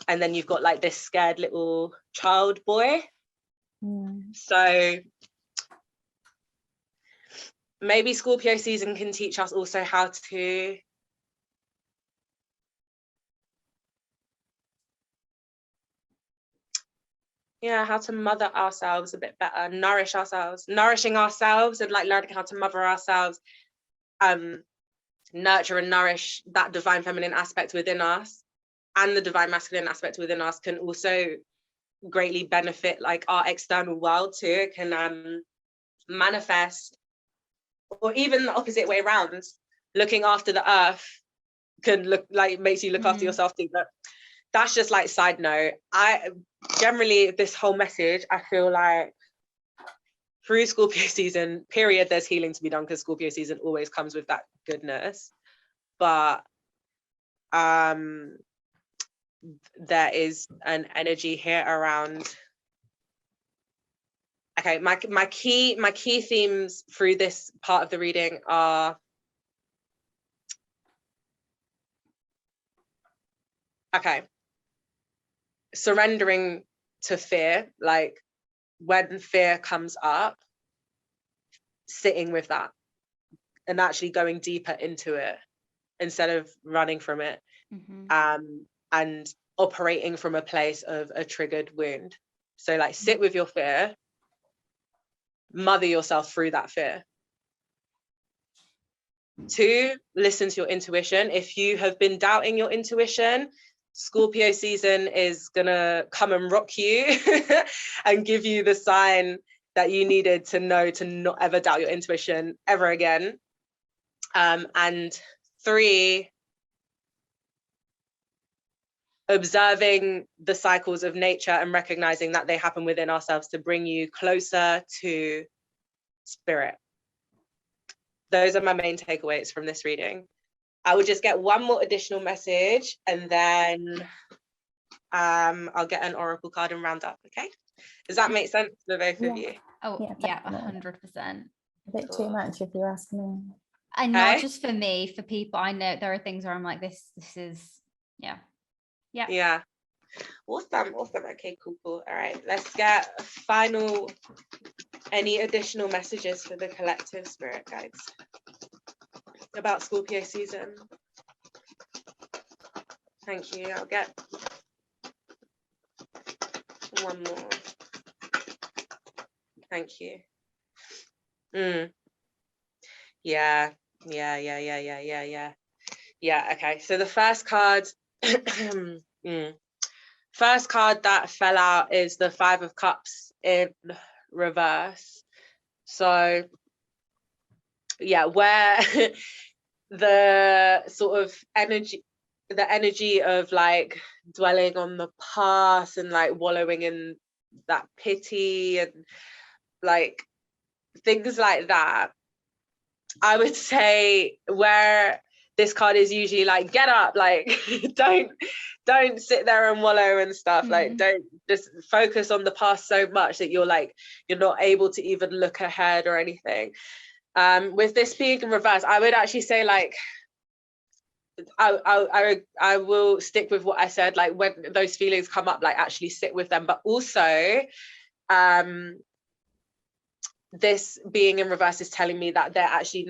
and then you've got like this scared little child boy. So maybe Scorpio season can teach us also how to how to mother ourselves a bit better, nourishing ourselves and like learning how to mother ourselves, nurture and nourish that divine feminine aspect within us, and the divine masculine aspect within us can also greatly benefit like our external world too. It can manifest, or even the opposite way around, looking after the earth can look like makes you look after yourself too. But that's just like side note. I generally, this whole message, I feel like through Scorpio season period, there's healing to be done, because Scorpio season always comes with that goodness, but there is an energy here around. Okay, my key themes through this part of the reading are, okay, surrendering to fear, like when fear comes up, sitting with that and actually going deeper into it instead of running from it, and operating from a place of a triggered wound. So like sit with your fear, mother yourself through that fear. 2, listen to your intuition. If you have been doubting your intuition, Scorpio season is gonna come and rock you and give you the sign that you needed to know to not ever doubt your intuition ever again. And 3, observing the cycles of nature and recognizing that they happen within ourselves to bring you closer to spirit. Those are my main takeaways from this reading. I would just get one more additional message, and then I'll get an oracle card and round up. Okay, does that make sense to both of you? Oh yeah, 100%. A bit too much if you ask me. And not just for me, for people. I know there are things where I'm like, this is yeah. Awesome. Okay, cool. All right, let's get any additional messages for the collective spirit guides about Scorpio season. Thank you. I'll get one more. Thank you. Yeah. Okay, so the first card first card that fell out is the 5 of Cups in reverse. So yeah, where the sort of energy of like dwelling on the past and like wallowing in that pity and like things like that, I would say, where this card is usually like, get up, like don't sit there and wallow and stuff, like don't just focus on the past so much that you're not able to even look ahead or anything. With this being in reverse, I would actually say like I will stick with what I said, like when those feelings come up, like actually sit with them, but also this being in reverse is telling me that they're actually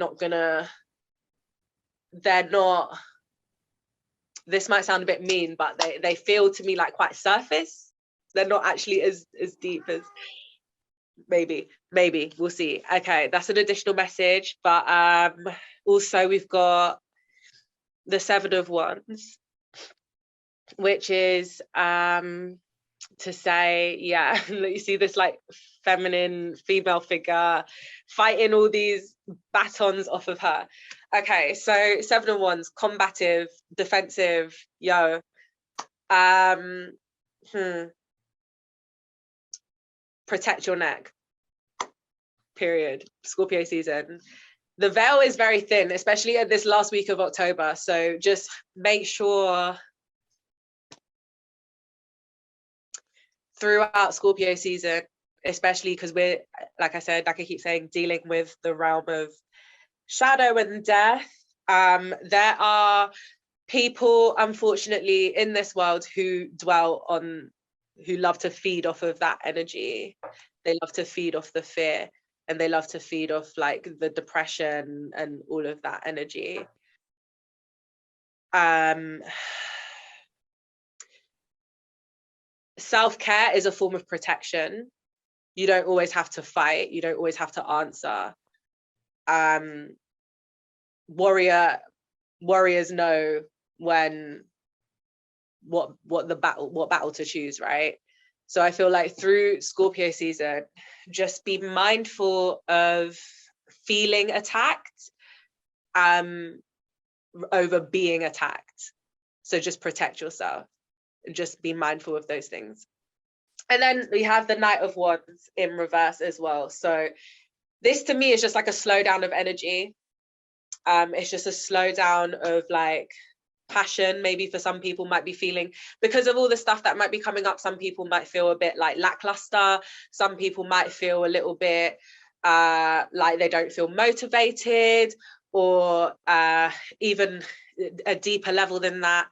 this might sound a bit mean, but they feel to me like quite surface. They're not actually as deep as maybe we'll see. Okay, that's an additional message. But also we've got the 7 of Wands, which is to say, you see this like feminine female figure fighting all these batons off of her. Okay, so 7 of Wands, combative, defensive, Protect your neck, period. Scorpio season. The veil is very thin, especially at this last week of October. So just make sure throughout Scorpio season, especially because we're, like I said, like I keep saying, dealing with the realm of shadow and death. There are people, unfortunately, in this world who love to feed off of that energy. They love to feed off the fear, and they love to feed off like the depression and all of that energy. Self-care is a form of protection. You don't always have to fight. You don't always have to answer. Warriors know what battle to choose, right? So I feel like through Scorpio season, just be mindful of feeling attacked over being attacked. So just protect yourself. Just be mindful of those things. And then we have the Knight of Wands in reverse as well. So this to me is just like a slowdown of energy. It's just a slowdown of like passion. Maybe for some people might be feeling, because of all the stuff that might be coming up, some people might feel a bit like lackluster. Some people might feel a little bit like they don't feel motivated, or even a deeper level than that.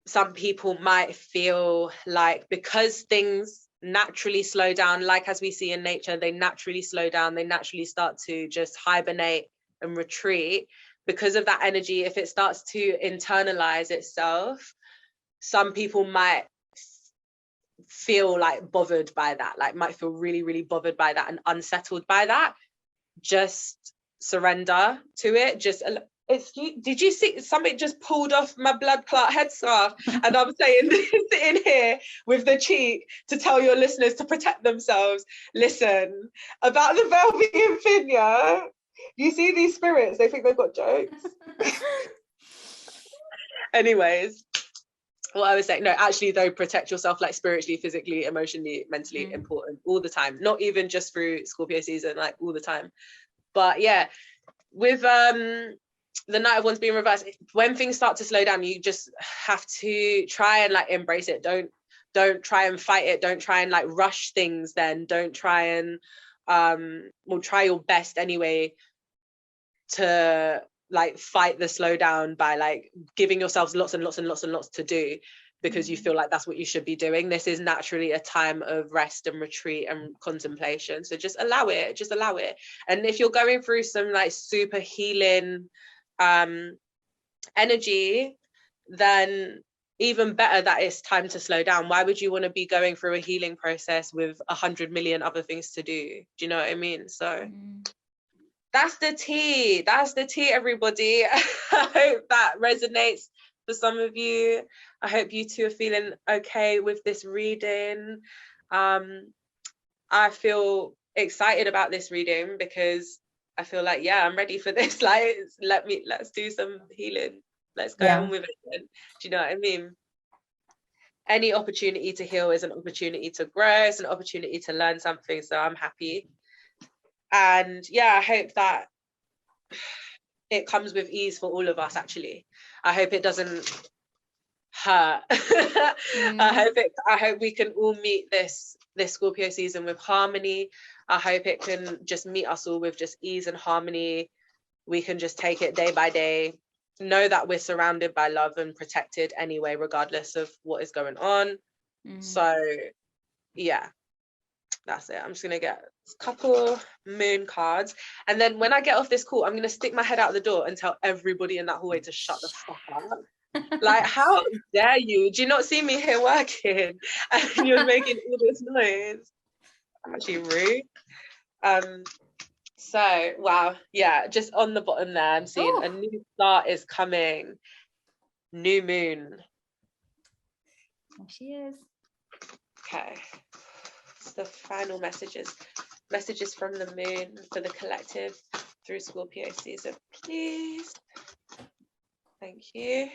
Some people might feel like, because things naturally slow down, like as we see in nature, they naturally slow down, they naturally start to just hibernate and retreat. Because of that energy, if it starts to internalize itself, some people might feel like bothered by that, like might feel really, really bothered by that and unsettled by that. Just surrender to it. Just did you see something just pulled off my blood clot headscarf? And I'm saying sitting here with the cheek to tell your listeners to protect themselves. Listen, about the veil being thin, yeah? You see these spirits, they think they've got jokes. Anyways, what I was saying, no, actually though, protect yourself, like spiritually, physically, emotionally, mentally, important all the time. Not even just through Scorpio season, like all the time. But yeah, with the Knight of Wands being reversed, when things start to slow down, you just have to try and like embrace it. Don't try and fight it. Don't try and like rush things. Then don't try and try your best anyway to like fight the slowdown by like giving yourselves lots and lots and lots and lots to do, because you feel like that's what you should be doing. This is naturally a time of rest and retreat and contemplation. So just allow it. And if you're going through some like super healing energy, then even better that it's time to slow down. Why would you want to be going through a healing process with 100 million other things to do? Do you know what I mean? So that's the tea, everybody. I hope that resonates for some of you. I hope you two are feeling okay with this reading. I feel excited about this reading because I feel like, yeah, I'm ready for this. Like, let's do some healing. Let's go on with it. Do you know what I mean? Any opportunity to heal is an opportunity to grow. It's an opportunity to learn something. So I'm happy. And yeah, I hope that it comes with ease for all of us, actually. I hope it doesn't hurt. I hope we can all meet this Scorpio season with harmony. I hope it can just meet us all with just ease and harmony. We can just take it day by day, know that we're surrounded by love and protected anyway, regardless of what is going on. So yeah, that's it. I'm just gonna get a couple moon cards, and then when I get off this call, I'm gonna stick my head out the door and tell everybody in that hallway to shut the fuck up. Like, how dare you? Do you not see me here working and you're making all this noise? I'm actually rude. So wow, yeah, just on the bottom there, I'm seeing a new start is coming. New moon. There she is. Okay. It's the final messages from the moon for the collective through Scorpio season, please. Thank you.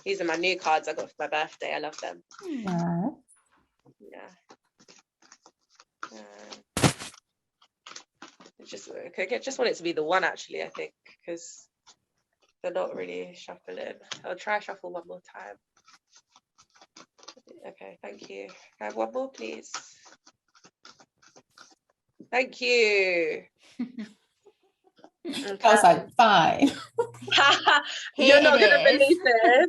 These are my new cards I got for my birthday. I love them. Yeah. Yeah. Just want it to be the one, actually, I think, because they're not really shuffling. I'll try shuffle one more time. Okay, thank you. Can I have one more, please? Thank you. Okay. I was like, fine. You're not going to believe this.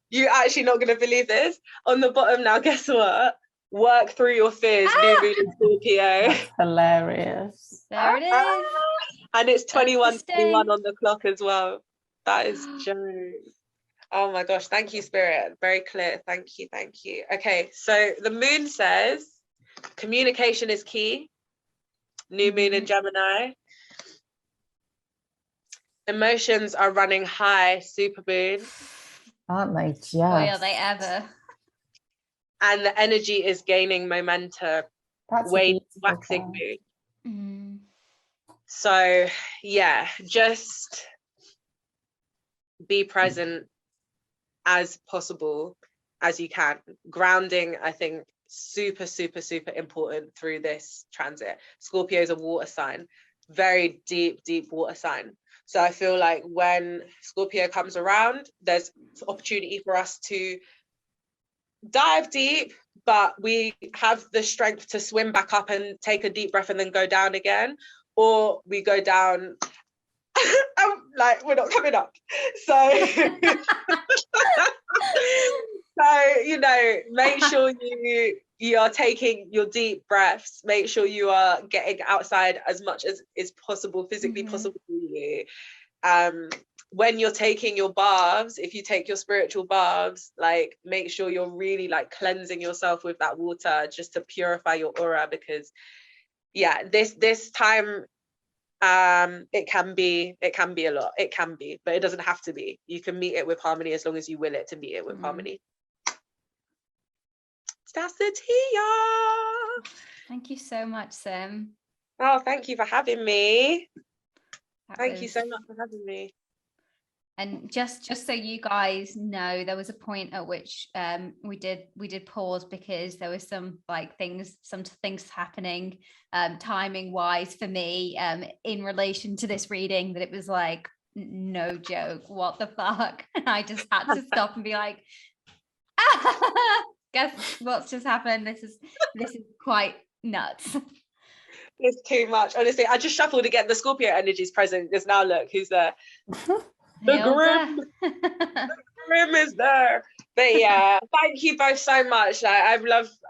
You're actually not going to believe this. On the bottom now, guess what? Work through your fears, new moon in Scorpio. That's hilarious. There it is. And it's 21:21 Interesting. on the clock as well. That is joke. Oh my gosh, thank you, Spirit. Very clear. Thank you, thank you. Okay, so the moon says communication is key. New moon in Gemini. Emotions are running high, super moon. Aren't they just? Boy, are they ever. And the energy is gaining momentum. That's waxing moon. So yeah, just be present as possible as you can. Grounding, I think, super important through this transit. Scorpio is a water sign, very deep water sign. So I feel like when Scorpio comes around, there's opportunity for us to dive deep, but we have the strength to swim back up and take a deep breath and then go down again, or we go down like we're not coming up. So make sure you are taking your deep breaths. Make sure you are getting outside as much as is possible, physically possible for you. When you're taking your baths, if you take your spiritual baths, like make sure you're really like cleansing yourself with that water just to purify your aura, because yeah, this time it can be a lot. It can be, but it doesn't have to be. You can meet it with harmony as long as you will it to meet it with harmony. That's the tea. Thank you so much, Sim. Oh, thank you for having me. Thank you so much for having me. And just so you guys know, there was a point at which we did pause because there was some things happening timing wise for me in relation to this reading, that it was like, no joke, what the fuck? And I just had to stop and be like, guess what's just happened? This is quite nuts. It's too much, honestly. I just shuffled again. The Scorpio energy is present. Just now, look who's there. The grim is there. But yeah, thank you both so much. Like, I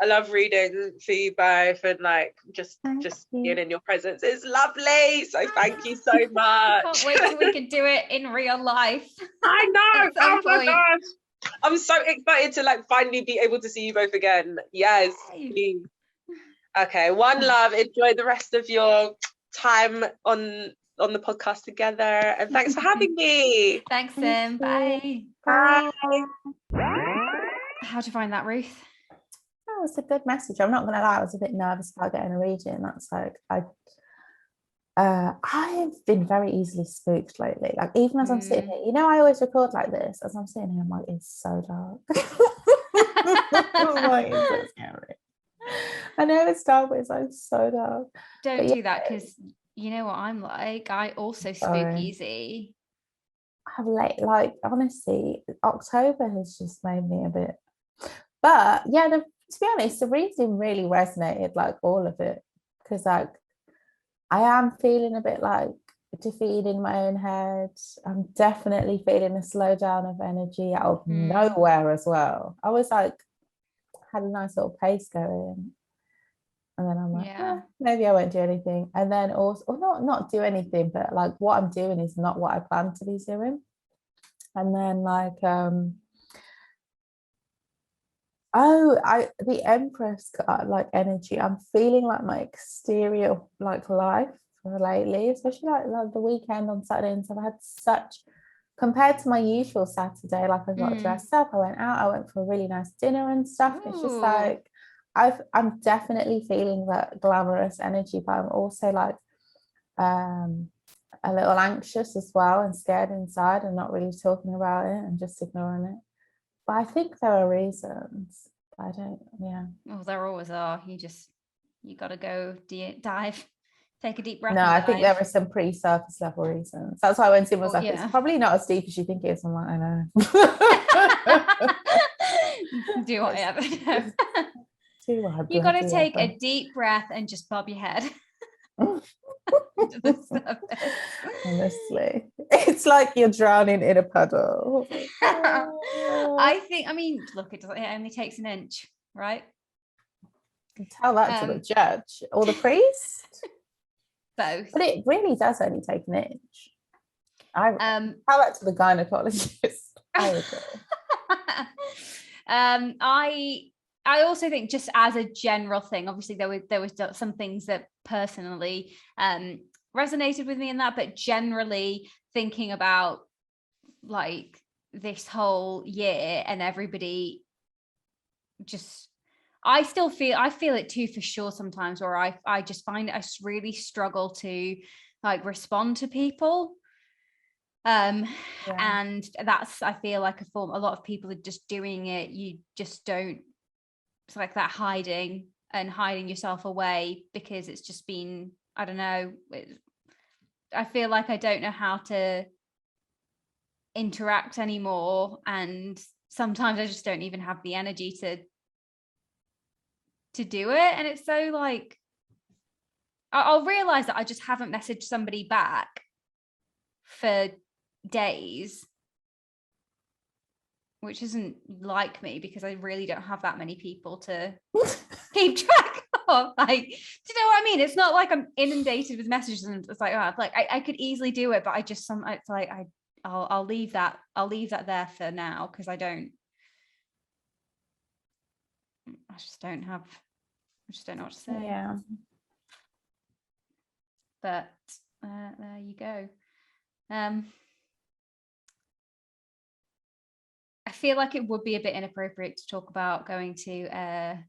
love reading for you both, and like just being in your presence is lovely. So thank you so much. Can't wait till we can do it in real life. I know. Oh my gosh, I'm so excited to like finally be able to see you both again. Yes, please. Okay, one love. Enjoy the rest of your time on the podcast together, and thanks for having me. Thanks, Sim. Bye. Bye. How'd you find that, Ruth? Oh, it's a good message. I'm not gonna lie, I was a bit nervous about getting a reading. That's like I've been very easily spooked lately. Like even as I'm sitting here, I always record like this. As I'm sitting here, I'm like, it's so dark. I'm like, it's so scary. I know it's dark, but it's like so dark. Don't do that, because you know what I'm like. I also spook easy. I've like honestly, October has just made me a bit. But yeah, to be honest, the reading really resonated, like all of it, because like I am feeling a bit like defeated in my own head. I'm definitely feeling a slowdown of energy out of nowhere as well. I was like, had a nice little pace going, and then I'm like, maybe I won't do anything, and then also, or not do anything, but like what I'm doing is not what I planned to be doing. And then like the Empress like energy, I'm feeling like my exterior like life lately, especially like the weekend on Saturday and stuff. I had such, compared to my usual Saturday, like I got dressed up, I went out, I went for a really nice dinner and stuff. It's just like I'm definitely feeling that glamorous energy, but I'm also like a little anxious as well and scared inside and not really talking about it and just ignoring it. But I think there are reasons. I don't, Well, there always are. You got to go dive, take a deep breath. No, and I think dive. there are some pretty surface level reasons. That's why when Tim was like, yeah. it's probably not as deep as you think it is. I'm like, I know. Do whatever. You got to take a deep breath and just bob your head to the surface. Honestly, it's like you're drowning in a puddle. I mean, look, it only takes an inch, right? You can tell that to the judge or the priest. Both. But it really does only take an inch. I tell that to the gynecologist. I agree. I also think, just as a general thing, obviously there was some things that personally resonated with me in that, but generally thinking about like this whole year and everybody just, I feel it too for sure sometimes, where I just find I really struggle to like respond to people. And that's, I feel like a lot of people are just doing it. You just don't, it's like that hiding yourself away, because it's just been, I don't know, I feel like I don't know how to interact anymore, and sometimes I just don't even have the energy to do it. And it's so like, I'll realize that I just haven't messaged somebody back for days, which isn't like me, because I really don't have that many people to keep track of. Like, do you know what I mean? It's not like I'm inundated with messages and it's like, oh, like I could easily do it, but I just it's like I'll leave that there for now, because I just don't know what to say. Yeah. But there you go. I feel like it would be a bit inappropriate to talk about going to a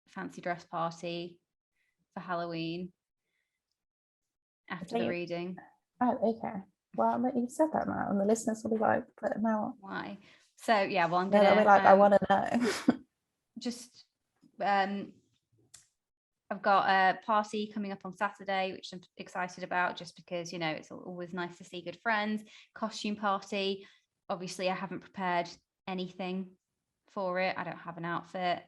fancy dress party for Halloween after the reading. Oh, okay. Well, you said that now, and the listeners will be like, but now why? So yeah, well, I'm gonna. They'll be like, I want to know. Just, I've got a party coming up on Saturday, which I'm excited about, just because, you know, it's always nice to see good friends. Costume party. Obviously, I haven't prepared anything for it. I don't have an outfit.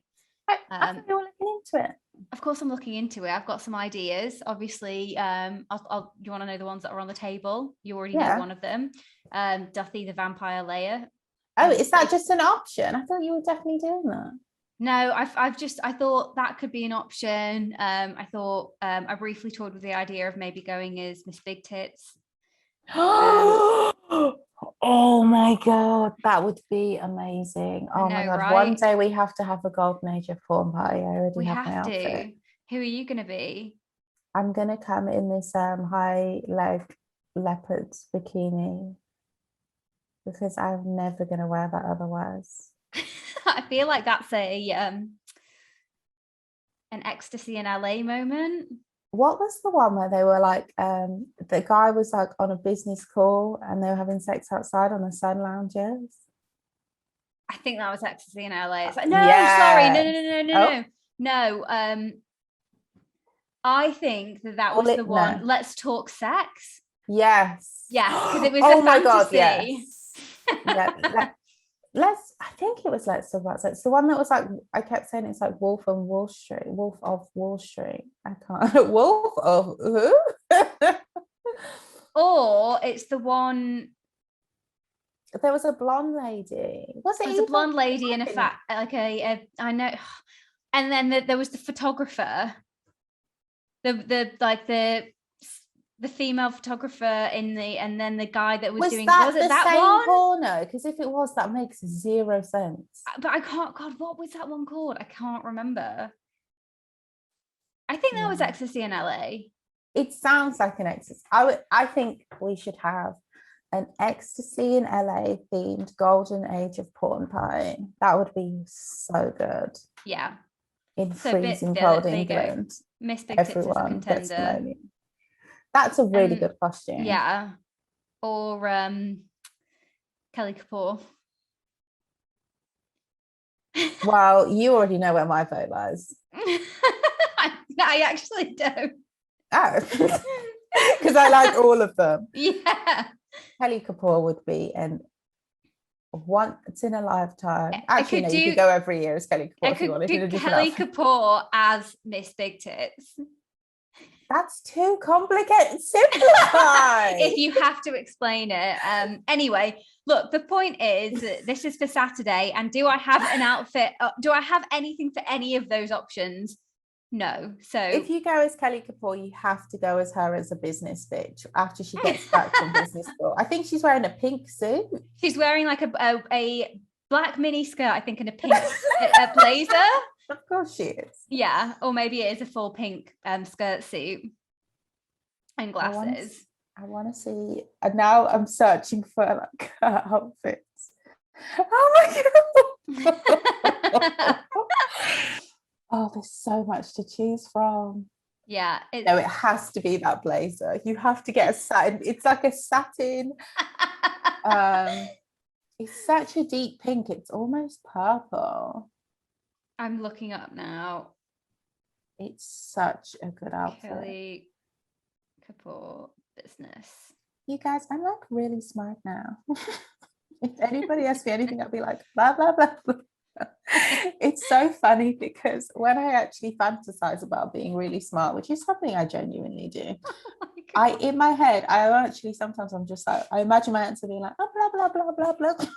I thought you were looking into it. Of course, I'm looking into it. I've got some ideas. Obviously, you want to know the ones that are on the table? You already know one of them. Duthie the Vampire Layer. Oh, is that just an option? I thought you were definitely doing that. No, I thought that could be an option. I thought I briefly toyed with the idea of maybe going as Miss Big Tits. Oh my god, that would be amazing. Oh my god, right? One day we have to have a golden age of porn party. I already have my outfit. Who are you gonna be? I'm gonna come in this high leg leopard bikini, because I'm never gonna wear that otherwise. I feel like that's an ecstasy in LA moment. What was the one where they were like, the guy was like on a business call and they were having sex outside on the sun lounges? I think that was Ecstasy in LA. It's like, sorry, no. I think that was the one. Let's Talk Sex. Yes. Yes, because it was a fantasy. God, yes. I think it was Let's Talk About Sex. The one that was like, I kept saying it's like Wolf of Wall Street. I can't. Wolf of who? Or it's the one. There was a blonde lady. Was it? There was a blonde lady and I know. And then there was the photographer. The female photographer and then the guy that was doing, was it that one? Porno? Because if it was, that makes zero sense. But I can't. God, what was that one called? I can't remember. I think that was Ecstasy in LA. It sounds like an ecstasy. I think we should have an Ecstasy in LA themed golden age of porn party. That would be so good. Yeah. In freezing cold England. Mystik is a contender. That's a really good costume. Yeah. Or Kelly Kapoor. Well, you already know where my vote lies. I actually don't. Oh, because I like all of them. Yeah. Kelly Kapoor would be an once in a lifetime. I Actually, could no, you could go every year as Kelly Kapoor I if you could wanted in a do different Kelly outfit. Kapoor as Miss Big Tits. That's too complicated. Simplify. If you have to explain it. Anyway, look, the point is this is for Saturday, and do I have an outfit? Do I have anything for any of those options? No. So if you go as Kelly Kapoor, you have to go as her as a business bitch after she gets back from business school. I think she's wearing a pink suit. she's wearing like a black mini skirt, I think, and a pink a blazer. Of course she is. Yeah, or maybe it is a full pink skirt suit and glasses. I want to see. And now I'm searching for like her outfits. Oh my god! Oh, there's so much to choose from. Yeah. No, it has to be that blazer. You have to get a satin. It's like a satin. It's such a deep pink. It's almost purple. I'm looking up now. It's such a good outfit. Kelly Kapoor business. You guys, I'm like really smart now. If anybody asks me anything, I'll be like, blah, blah, blah, blah. It's so funny because when I actually fantasize about being really smart, which is something I genuinely do, in my head, I actually sometimes I'm just like, I imagine my answer being like, oh, blah, blah, blah, blah, blah.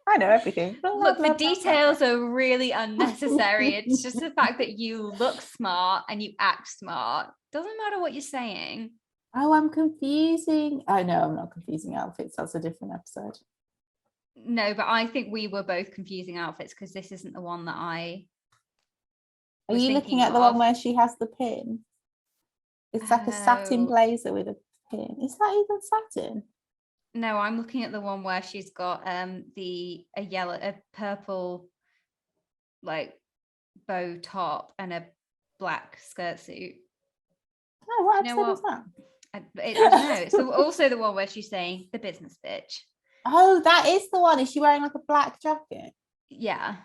I know everything. Blah, Look, blah, the blah, details blah. are really unnecessary. It's just the fact that you look smart and you act smart. Doesn't matter what you're saying. Oh, I'm confusing. I know I'm not confusing outfits. That's a different episode. No, but I think we were both confusing outfits because this isn't the one that I Are was you looking at the of. one where she has the pin? It's like a satin Oh. blazer with a pin. Is that even satin? No, I'm looking at the one where she's got a purple like bow top and a black skirt suit. Oh, what You know episode is that? I don't know. It's also the one where she's saying the business bitch. Oh, that is the one. Is she wearing like a black jacket? Yeah.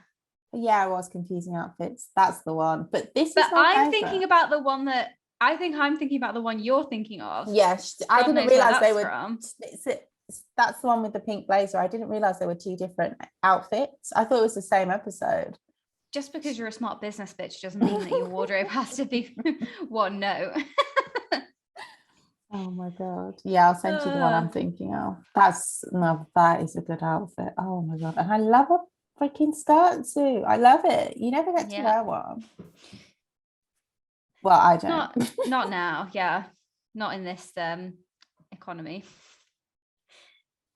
Yeah, I was confusing outfits. That's the one. But this But is my I'm favorite. thinking about the one that I think I'm thinking about the one you're thinking of. Yes, I God didn't knows where realize they that's were. from. That's the one with the pink blazer. I didn't realize they were two different outfits. I thought it was the same episode. Just because you're a smart business bitch doesn't mean that your wardrobe has to be one note. Oh my god. Yeah, I'll send you the one I'm thinking of. That is a good outfit. Oh my god. And I love a freaking skirt too. I love it. You never get to wear one. Well, I don't. Not now, yeah. Not in this economy.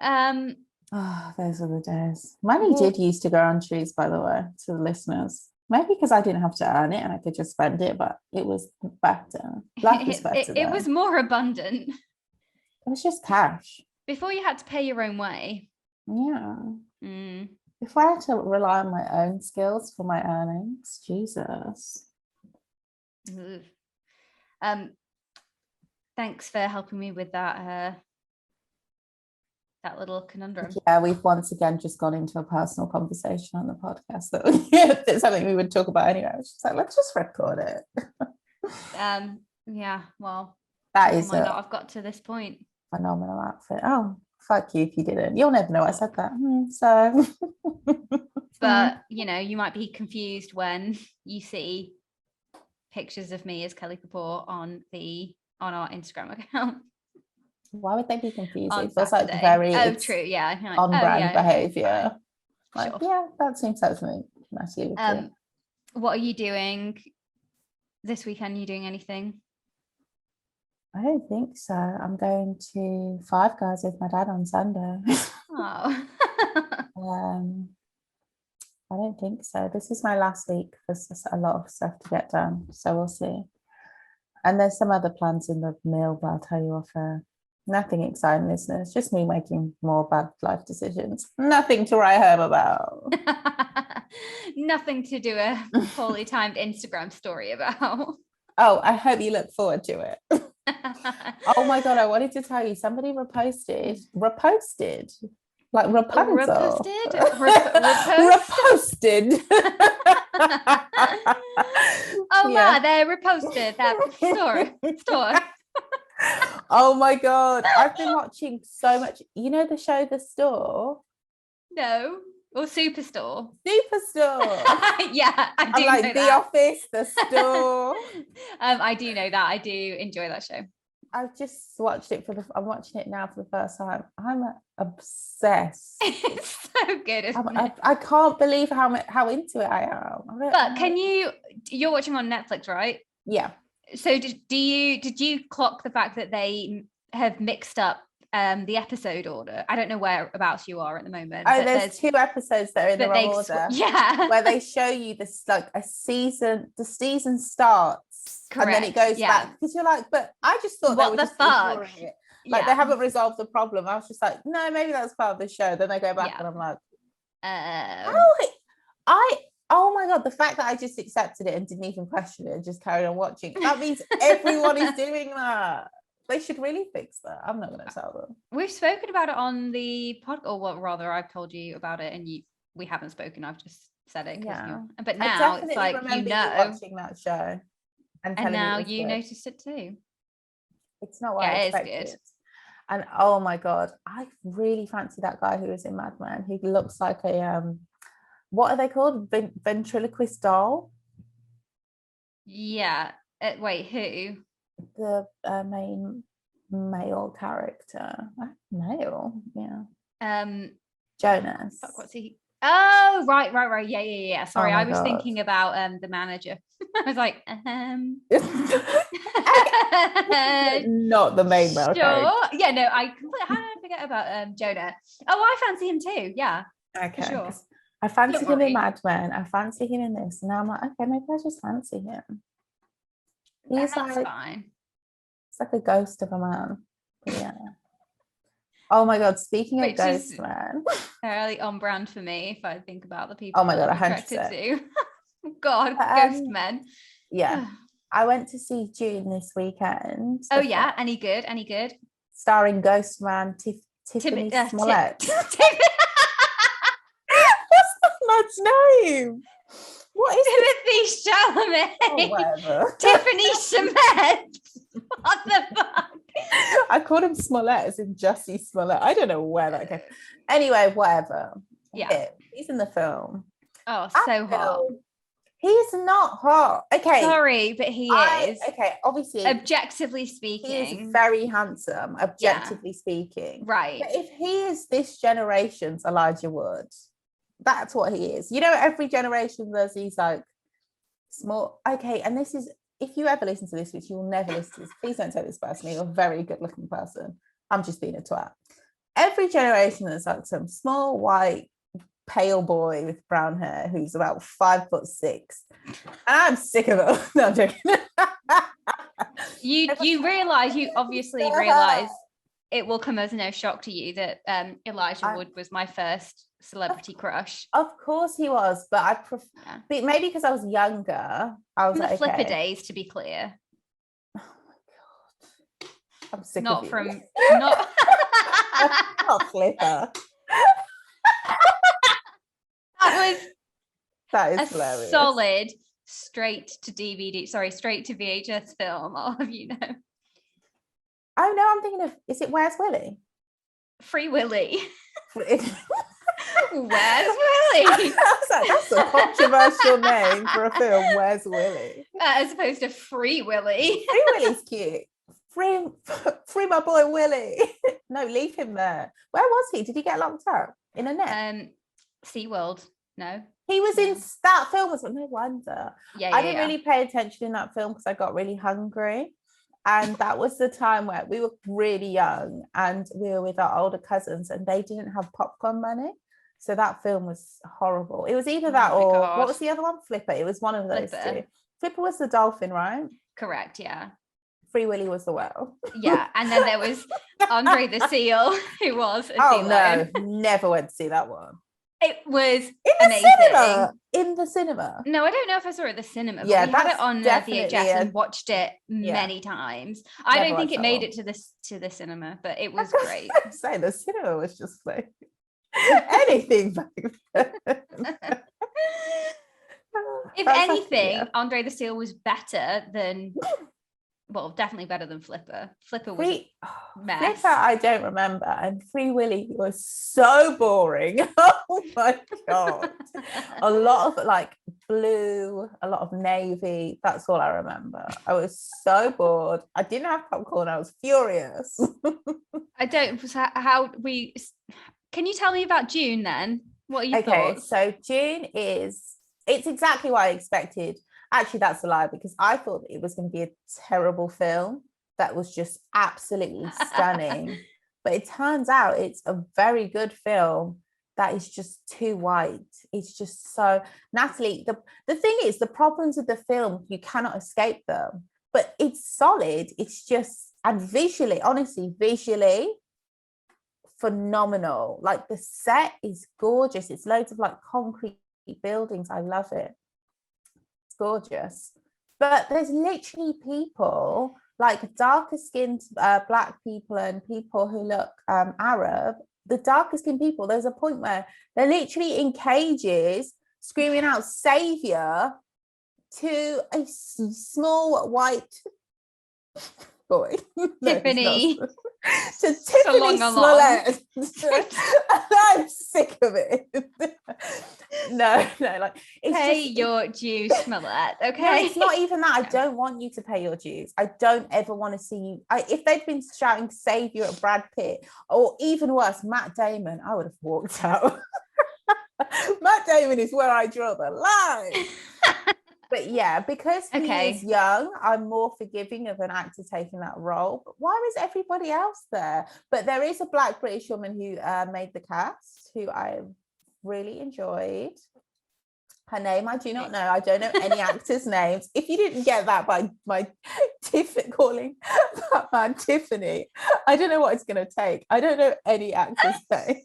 Those are the days. Money did used to go on trees, by the way, to the listeners. Maybe because I didn't have to earn it and I could just spend it, but it was better. Life was better. It was more abundant. It was just cash. Before you had to pay your own way. Yeah. Before I had to rely on my own skills for my earnings. Jesus. Thanks for helping me with that little conundrum. Yeah, we've once again just gone into a personal conversation on the podcast that it's something we would talk about anyway. I was just like, let's just record it. Yeah, well, that is might not have got to this point. Phenomenal outfit. Oh, fuck you if you didn't. You'll never know I said that. So but you might be confused when you see pictures of me as Kelly Kapoor on our Instagram account. Why would they be confused? On It feels Saturday. like very true, yeah. Like, on brand behavior. Like, sure. Yeah, that seems so to me. Nicely. What are you doing this weekend? Are you doing anything? I don't think so. I'm going to Five Guys with my dad on Sunday. Oh. I don't think so. This is my last week. There's just a lot of stuff to get done, so we'll see. And there's some other plans in the mill, but I'll tell you off air. Nothing exciting, listeners. Just me making more bad life decisions. Nothing to write home about. Nothing to do a poorly timed Instagram story about. Oh, I hope you look forward to it. Oh my god, I wanted to tell you, somebody reposted Like Rapunzel. Reposted. Oh Yeah. man, they're reposted. That store. Oh my God. I've been watching so much. You know the show The Store? No. Or Superstore. Superstore. Yeah, I do I'm like know The that. Office, The Store. I do know that. I do enjoy that show. I've just watched it I'm watching it now for the first time. I'm obsessed. It's so good, isn't it? I can't believe how into it I am. But you're watching on Netflix, right? Yeah. So did you clock the fact that they have mixed up the episode order? I don't know whereabouts you are at the moment. Oh, there's 2 episodes that are in the wrong order. Yeah. Where they show you this like a season, the season starts. Correct. And then it goes back. Because you're like, but I just thought what they were the just fuck? ignoring it. Like they haven't resolved the problem. I was just like, no, maybe that's part of the show. Then they go back and I'm like, oh my God, the fact that I just accepted it and didn't even question it and just carried on watching. That means everyone is doing that. They should really fix that. I'm not going to tell them. We've spoken about it on the podcast, or what rather, I've told you about it and we haven't spoken. I've just said it. Yeah. But now it's like, you watching that show. And now you noticed it too. It's not what I expected. It is good. And oh my God, I really fancy that guy who was in Mad Men. He looks like a what are they called? Ventriloquist doll? Yeah. Wait, who? The main male character. Male, yeah. Jonas. Fuck, what's he? Oh, right. Yeah. Sorry, I was thinking about the manager. I was like, not the main male character. Yeah, no, how did I forget about Jonah? Oh, I fancy him too. Yeah. Okay. Sure. I fancy him in Mad Men. I fancy him in this. And now I'm like, okay, maybe I just fancy him. He's fine. It's like a ghost of a man. But yeah. Oh my God, speaking of ghost man. Fairly on brand for me if I think about the people. Oh my God, I'm attracted 100%. to. God, ghost men. Yeah. I went to see June this weekend. Oh yeah, any good? Starring ghost man Tiffany Smollett. What's that man's name? What is Timothy Chalamet? Oh, whatever. Tiffany Smollett. What the fuck? I called him Smollett as in Jussie Smollett. I don't know where that came. Anyway, whatever. Yeah. He's in the film. Oh, so hot. He's not hot. Okay. Sorry, but he is. Okay, obviously. Objectively speaking. He is very handsome, objectively speaking. Right. But if he is this generation's Elijah Wood, that's what he is. You know, every generation there's these like small. Okay, and this is, if you ever listen to this, which you'll never listen to this, please don't take this personally. You're a very good looking person. I'm just being a twat. Every generation there's like some small white pale boy with brown hair who's about 5'6", and I'm sick of it. No, I'm joking. you obviously realize it will come as no shock to you that Elijah Wood was my first celebrity crush. Of course he was, but maybe because I was younger, I was like, Flipper days, to be clear. Oh my God, I'm sick not of from you. not Not Flipper. That is hilarious. Solid straight to VHS film. I'll have you know. Oh no, I'm thinking of, is it Where's Willy? Free Willy. Where's Willy? I was like, that's a controversial name for a film. Where's Willy? As opposed to Free Willy. Free Willy's cute. Free my boy Willy. No, leave him there. Where was he? Did he get locked up in a net? SeaWorld. No. He was in that film. No wonder. Yeah, I didn't really pay attention in that film because I got really hungry. And that was the time where we were really young and we were with our older cousins and they didn't have popcorn money. So that film was horrible. It was either that or what was the other one? Flipper. It was one of those two. Flipper was the dolphin, right? Correct, yeah. Free Willy was the whale. Yeah, and then there was Andre the Seal, who was a sea lion. Never went to see that one. It was amazing. In the cinema. No, I don't know if I saw it at the cinema, but yeah, we had it on VHS and watched it many times. I don't think it made it to the cinema, but it was great. Say the cinema was just like anything back then. If That's anything, yeah. Andre the Seal was better than, well, definitely better than Flipper. Flipper was a mess. Flipper, I don't remember. And Free Willy was so boring. Oh my God. A lot of like blue, a lot of navy. That's all I remember. I was so bored. I didn't have popcorn. I was furious. I don't, can you tell me about June then? What are your thoughts? So June it's exactly what I expected. Actually, that's a lie, because I thought it was going to be a terrible film that was just absolutely stunning. But it turns out it's a very good film that is just too white. It's just so, Natalie, the thing is, the problems with the film, you cannot escape them. But it's solid. It's just, and visually, honestly, visually, phenomenal. Like the set is gorgeous. It's loads of like concrete buildings. I love it. It's gorgeous. But there's literally people like darker skinned black people and people who look Arab. The darker skinned people, there's a point where they're literally in cages screaming out savior to a small white boy. Tiffany. To Tiffany Smollett. I'm sick of it. No, like it's pay just, your dues, Smollett. Okay. No, it's not even that. I don't want you to pay your dues. I don't ever want to see you. If they'd been shouting savior at Brad Pitt, or even worse, Matt Damon, I would have walked out. Matt Damon is where I draw the line. But yeah, because he is young, I'm more forgiving of an actor taking that role. But why is everybody else there? But there is a black British woman who made the cast, who I really enjoyed. Her name I do not know. I don't know any actors' names. If you didn't get that by calling Batman Tiffany, I don't know what it's going to take. I don't know any actors' name.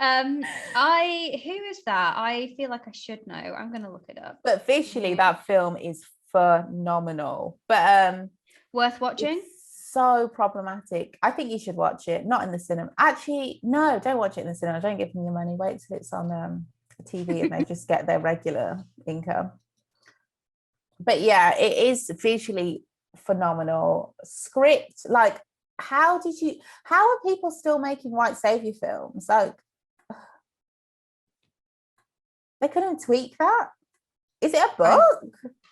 Who is that? I feel like I should know. I'm going to look it up. But visually, that film is phenomenal. But worth watching. So problematic. I think you should watch it. Not in the cinema. Actually, no, don't watch it in the cinema. Don't give them your money. Wait till it's on TV and they just get their regular income. But yeah, it is visually phenomenal. Script, like, how are people still making white savior films? Like, they couldn't tweak that. Is it a book?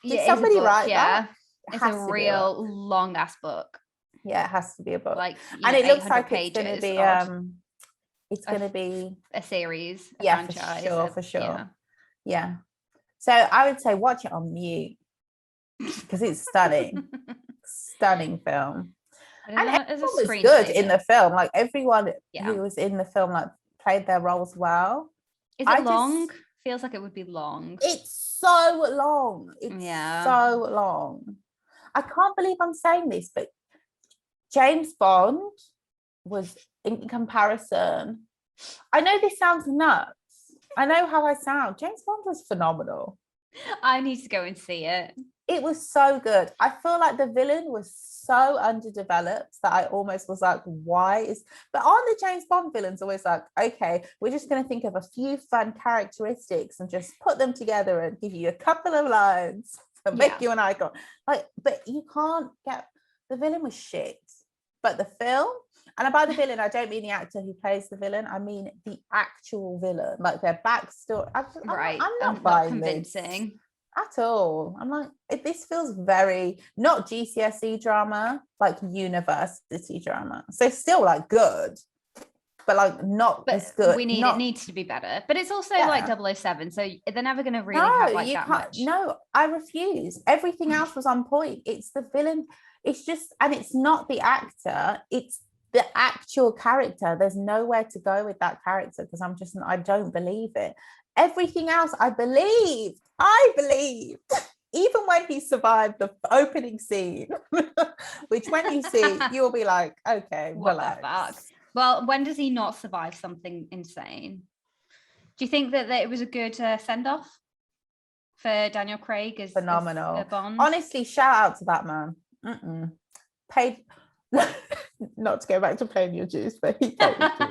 Did somebody write that? It's a real long ass book. Yeah, it has to be a book. Like, and it looks like it's going to be it's going to be a series, franchise. For sure. Yeah. So I would say watch it on mute because it's stunning. Stunning film. And everyone was good in the film. Like everyone who was in the film like played their roles well. Is it long? Feels like it would be long. It's so long. It's so long. I can't believe I'm saying this, but James Bond was, in comparison, I know this sounds nuts. I know how I sound. James Bond was phenomenal. I need to go and see it. It was so good. I feel like the villain was so underdeveloped that I almost was like, but aren't the James Bond villains always like, okay, we're just going to think of a few fun characteristics and just put them together and give you a couple of lines to make you an icon. Like, but you can't get, the villain was shit. But the film, and by the villain, I don't mean the actor who plays the villain. I mean the actual villain, like their backstory. I'm not buying convincing this at all. I'm like, this feels very not GCSE drama, like university drama. So still like good, but like not as good. It needs to be better. But it's also like 007, so they're never going to really have like that much. No, I refuse. Everything else was on point. It's the villain. It's just, and it's not the actor. It's the actual character. There's nowhere to go with that character because I don't believe it. Everything else I believed. Even when he survived the opening scene, which when you see, you'll be like, okay, relax. Well, when does he not survive something insane? Do you think that it was a good send-off for Daniel Craig as phenomenal as Bond? Honestly, shout out to that man. Paid not to go back to paying your dues, but he paid his dues.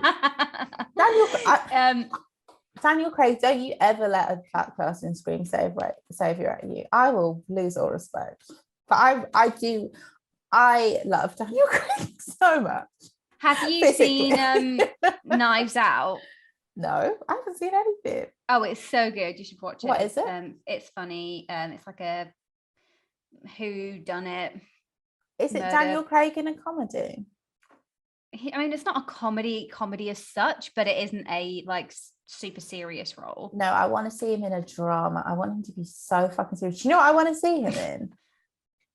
Daniel Craig, don't you ever let a black person scream savior at you. I will lose all respect. But I love Daniel Craig so much. Have you seen Knives Out? No, I haven't seen anything. Oh, it's so good. You should watch it. What is it? It's funny. It's like a who done it. Is it murder. Daniel Craig in a comedy? I mean, it's not a comedy as such, but it isn't a like super serious role. No, I want to see him in a drama. I want him to be so fucking serious. You know what I want to see him in?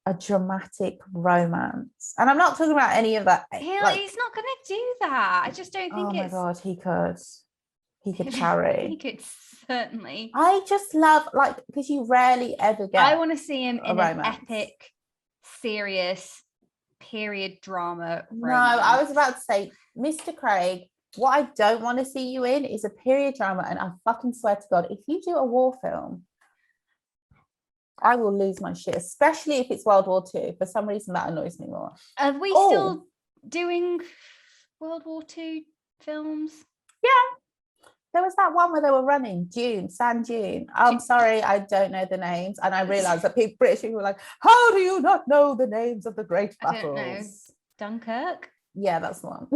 A dramatic romance. And I'm not talking about any of that. He's not going to do that. I just don't think oh my God, he could carry. He could certainly. I just love, like, because you rarely ever get. I want to see him in an romance. epic, serious period drama romance. No, I was about to say, Mr. Craig, what I don't want to see you in is a period drama. And I fucking swear to God, if you do a war film, I will lose my shit, especially if it's World War II. For some reason, that annoys me more. Are we still doing World War II films? Yeah. There was that one where they were running, Sand Dune. I'm sorry, I don't know the names. And I realised that British people were like, how do you not know the names of the great battles? I don't know. Dunkirk? Yeah, that's the one.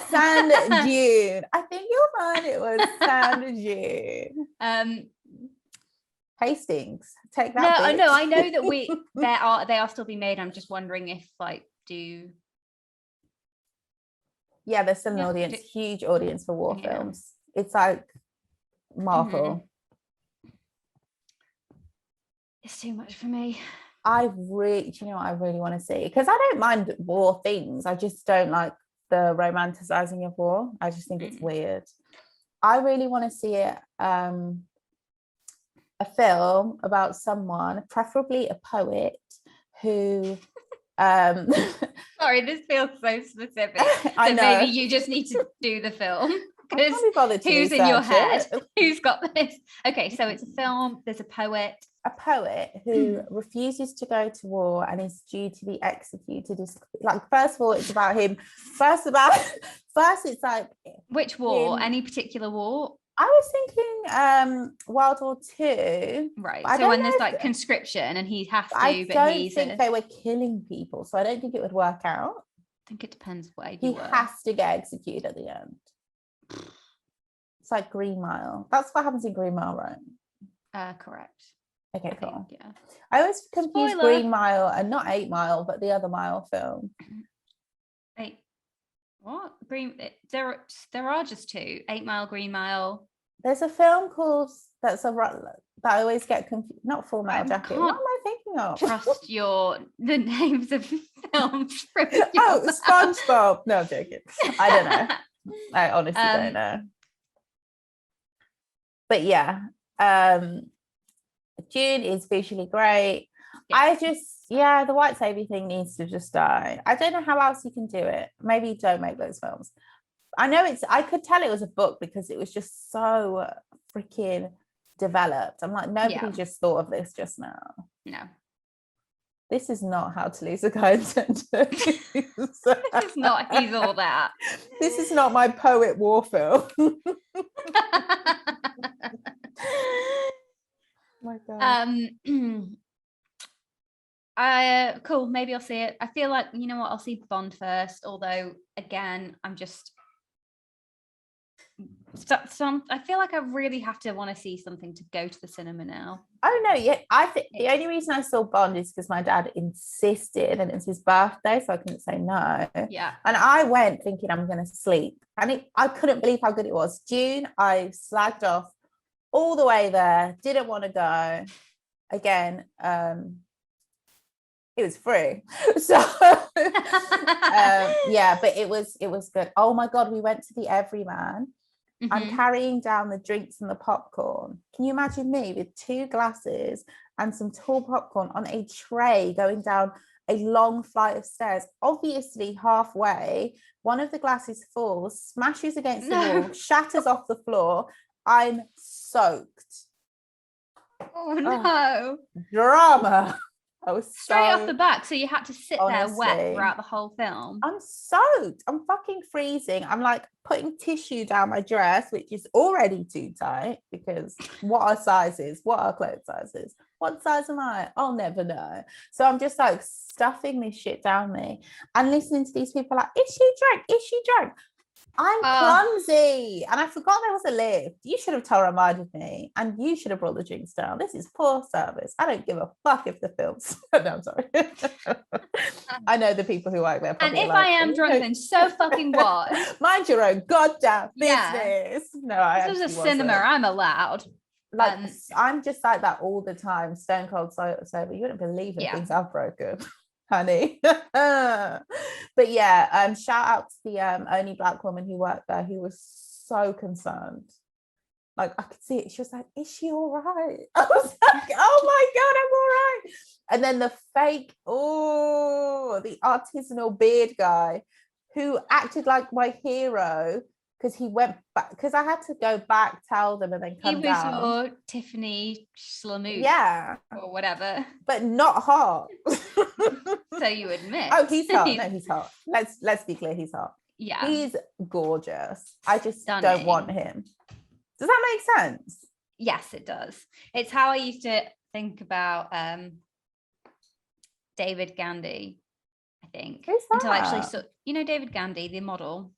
Sand Dune. I think you'll find it was Sand Dune. Hastings. Take that. No, I know that they are still being made. I'm just wondering if yeah, there's still an audience, huge audience for war films. It's like Marvel. It's too much for me. I really want to see, because I don't mind war things. I just don't like the romanticizing of war. I just think it's weird. I really want to see it. A film about someone, preferably a poet, who sorry, this feels so specific. I know. Maybe you just need to do the film, because who's in your head? Who's got this? Okay, so it's a film. There's a poet who refuses to go to war and is due to be executed. First of all, it's about him. First, it's like, which war? Any particular war? I was thinking World War II. Right. So when there's like conscription and he has to, I don't think they were killing people, so I don't think it would work out. I think it depends where he has to get executed at the end. It's like Green Mile. That's what happens in Green Mile, right? Correct. Okay, cool. Yeah. I always confuse Green Mile and not 8 Mile, but the other Mile film. What? There are just two. 8 Mile, Green Mile. There's a film called that I always get confused. Not Full Metal Jacket. What am I thinking of? Trust the names of films from SpongeBob. No, I'm joking. I don't know. I honestly don't know. But yeah, June is visually great. Yeah. The white savior thing needs to just die. I don't know how else you can do it. Maybe don't make those films. I could tell it was a book because it was just so freaking developed. I'm like, nobody just thought of this just now. No. This is not How to Lose a Guy in 10 Days. This is not He's All That. This is not my poet war film. Oh my God. Cool, maybe I'll see it. I feel like, you know what, I'll see Bond first, although again, I'm just I feel like I really have to want to see something to go to the cinema now. Oh no, yeah, I think the only reason I saw Bond is because my dad insisted and it's his birthday, so I couldn't say no. Yeah. And I went thinking I'm gonna sleep, and I couldn't believe how good it was. June, I slagged off all the way there, didn't want to go again. It was free, so yeah, but it was good. Oh my God, we went to the Everyman. I'm carrying down the drinks and the popcorn. Can you imagine me with 2 glasses and some tall popcorn on a tray going down a long flight of stairs? Obviously, halfway, one of the glasses falls, smashes against the wall, shatters off the floor. I'm soaked. Oh no. Drama. I was straight off the back. So you had to sit there wet honestly, throughout the whole film. I'm soaked. I'm fucking freezing. I'm like putting tissue down my dress, which is already too tight because what are sizes? What are clothes sizes? What size am I? I'll never know. So I'm just like stuffing this shit down me and listening to these people like, is she drunk? Is she drunk? I'm clumsy and I forgot there was a lift. You should have reminded me and you should have brought the drinks down. This is poor service. I don't give a fuck if the film's no, I'm sorry. I know the people who work there. And if I am drunk, then so fucking what? Mind your own goddamn business. No, this was a cinema. I'm allowed. Like I'm just like that all the time. Stone cold sober. You wouldn't believe the things I've broken. Honey. But yeah, shout out to the only black woman who worked there who was so concerned. Like I could see it. She was like, is she all right? I was like, oh my God, I'm all right. And then the fake, the artisanal beard guy who acted like my hero because he went back, because I had to go back, tell them, and then come down. He was your Tiffany Schlamoot. Yeah. Or whatever. But not hot. So you admit. Oh, he's hot. No, he's hot. Let's be clear, he's hot. Yeah. He's gorgeous. I just don't want him. Does that make sense? Yes, it does. It's how I used to think about David Gandy, I think. Who's that? Until I actually saw, David Gandy, the model.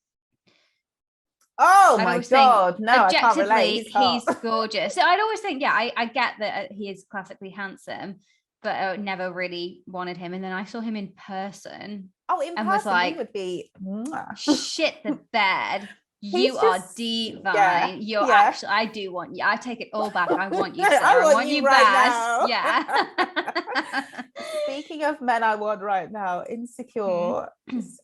Oh my God, no, I can't relate. He's gorgeous. So I'd always think, I get that he is classically handsome, but I never really wanted him. And then I saw him in person. Oh, in person, was like, he would be shit the bed. You are divine. You're actually, I do want you. I take it all back. I want you, sir. I want you right bad. Yeah. Speaking of men I want right now, Insecure.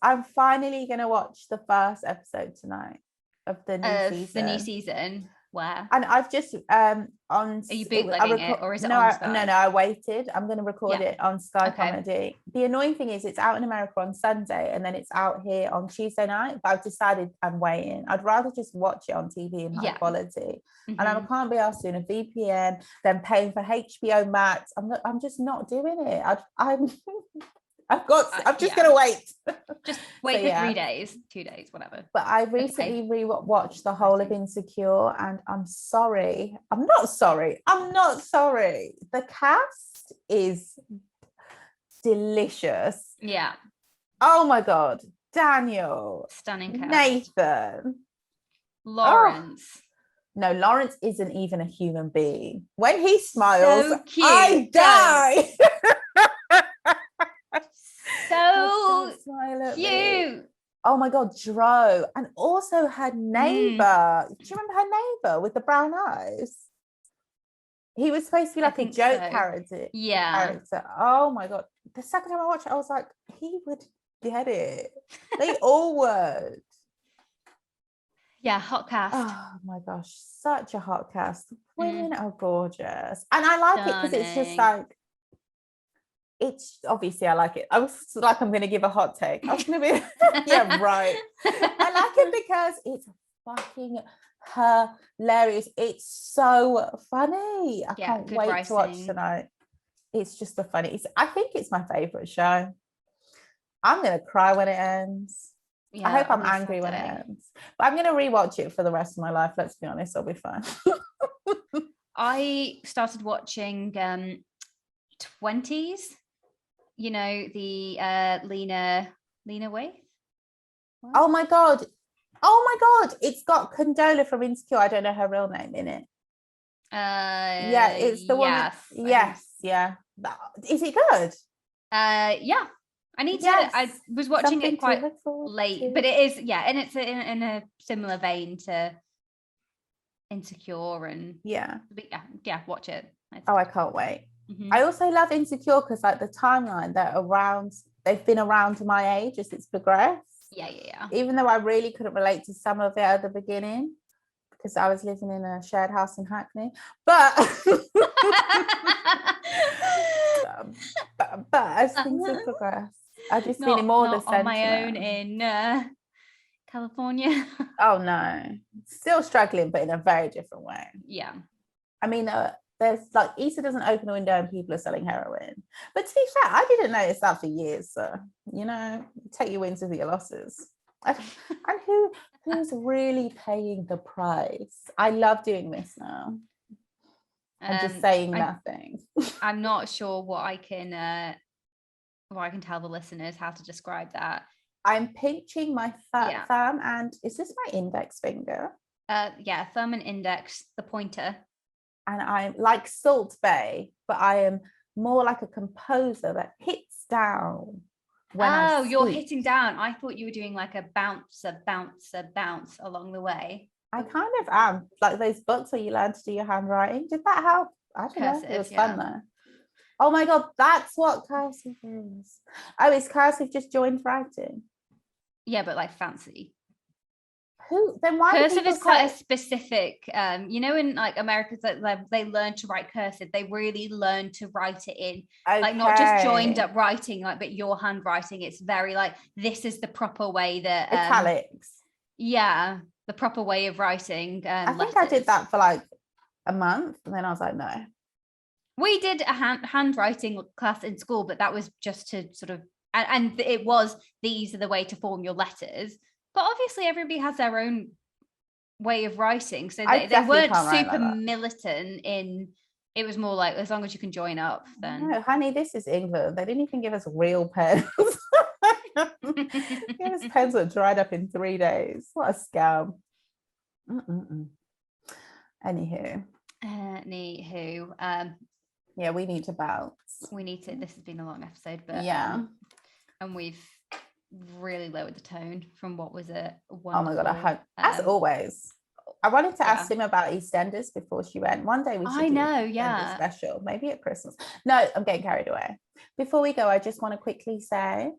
I'm finally going to watch the first episode tonight of the new season. The new season. Where? And I've just Are you bootlegging it, or is it on Sky? No, I waited. I'm going to record it on Sky Comedy. The annoying thing is it's out in America on Sunday and then it's out here on Tuesday night, but I've decided I'm waiting. I'd rather just watch it on TV in high quality. And I can't be asked doing a VPN, then paying for HBO Max. I'm just not doing it. I'm just gonna wait. Just wait for 3 days, 2 days, whatever. But I recently rewatched the whole of Insecure, and I'm not sorry. The cast is delicious. Yeah. Oh my God, Daniel, stunning cast. Nathan, Lawrence. No, Lawrence isn't even a human being. When he smiles, so cute. I die. So cute. Oh my God, Dro. And also her neighbor. Do you remember her neighbor with the brown eyes? He was supposed to be like a joke character. Yeah. Oh my God. The second time I watched it, I was like, he would get it. They all would. Yeah, hot cast. Oh my gosh, such a hot cast. Women are gorgeous. And I like it because it's just like, it's obviously I like it. I was like, I'm going to give a hot take. I was going to be, yeah, right. I like it because it's fucking hilarious. It's so funny. I can't wait to watch tonight. It's just the funniest. I think it's my favorite show. I'm going to cry when it ends. Yeah, I hope I'm angry when it ends. But I'm going to rewatch it for the rest of my life. Let's be honest, I'll be fine. I started watching 20s. You know, the Lena Waithe. What? Oh my God, it's got Condola from Insecure. I don't know her real name in it. Yeah, it's the one. Yes, yeah. Is it good? Yeah. I need to. I was watching it quite late, but it is, and it's in a similar vein to Insecure, and watch it. I can't wait. I also love Insecure because like the timeline they've been around my age as it's progressed. Yeah. Even though I really couldn't relate to some of it at the beginning because I was living in a shared house in Hackney. But as things have progressed, I just feel more the sentiment. On my own in California. Oh no, still struggling, but in a very different way. Yeah. I mean, there's like Easter doesn't open a window and people are selling heroin. But to be fair, I didn't notice that for years. So, you know, take your wins with your losses. And who's really paying the price? I love doing this now. I'm just saying nothing. I'm not sure what I can tell the listeners how to describe that. I'm pinching my thumb, and is this my index finger? Yeah, thumb and index, the pointer. And I'm like Salt Bae, but I am more like a composer that hits down when I speak. You're hitting down. I thought you were doing like a bounce along the way. I kind of am. Like those books where you learn to do your handwriting. Did that help? I don't know. It was fun though. Oh my God, that's what cursive is. Oh, is cursive just joined writing? Yeah, but like fancy. Why cursive is quite a specific you know, in like Americans, like they learn to write cursive, they really learn to write it in like not just joined up writing, like, but your handwriting. It's very like, this is the proper way that italics. Yeah, the proper way of writing. I think I did that for like a month and then I was like, no. We did a handwriting class in school, but that was just to sort of, and it was, these are the way to form your letters. But obviously everybody has their own way of writing. So they weren't super militant in, it was more like, as long as you can join up, then. No, honey, this is England. They didn't even give us real pens. Give us pens that dried up in 3 days. What a scam. Anywho. Yeah, we need to bounce. This has been a long episode, but yeah. And we've really lowered the tone from what was it? Oh my God, I hope, as always. I wanted to ask him about EastEnders before she went. One day we should do EastEnders special, maybe at Christmas. No, I'm getting carried away. Before we go, I just want to quickly say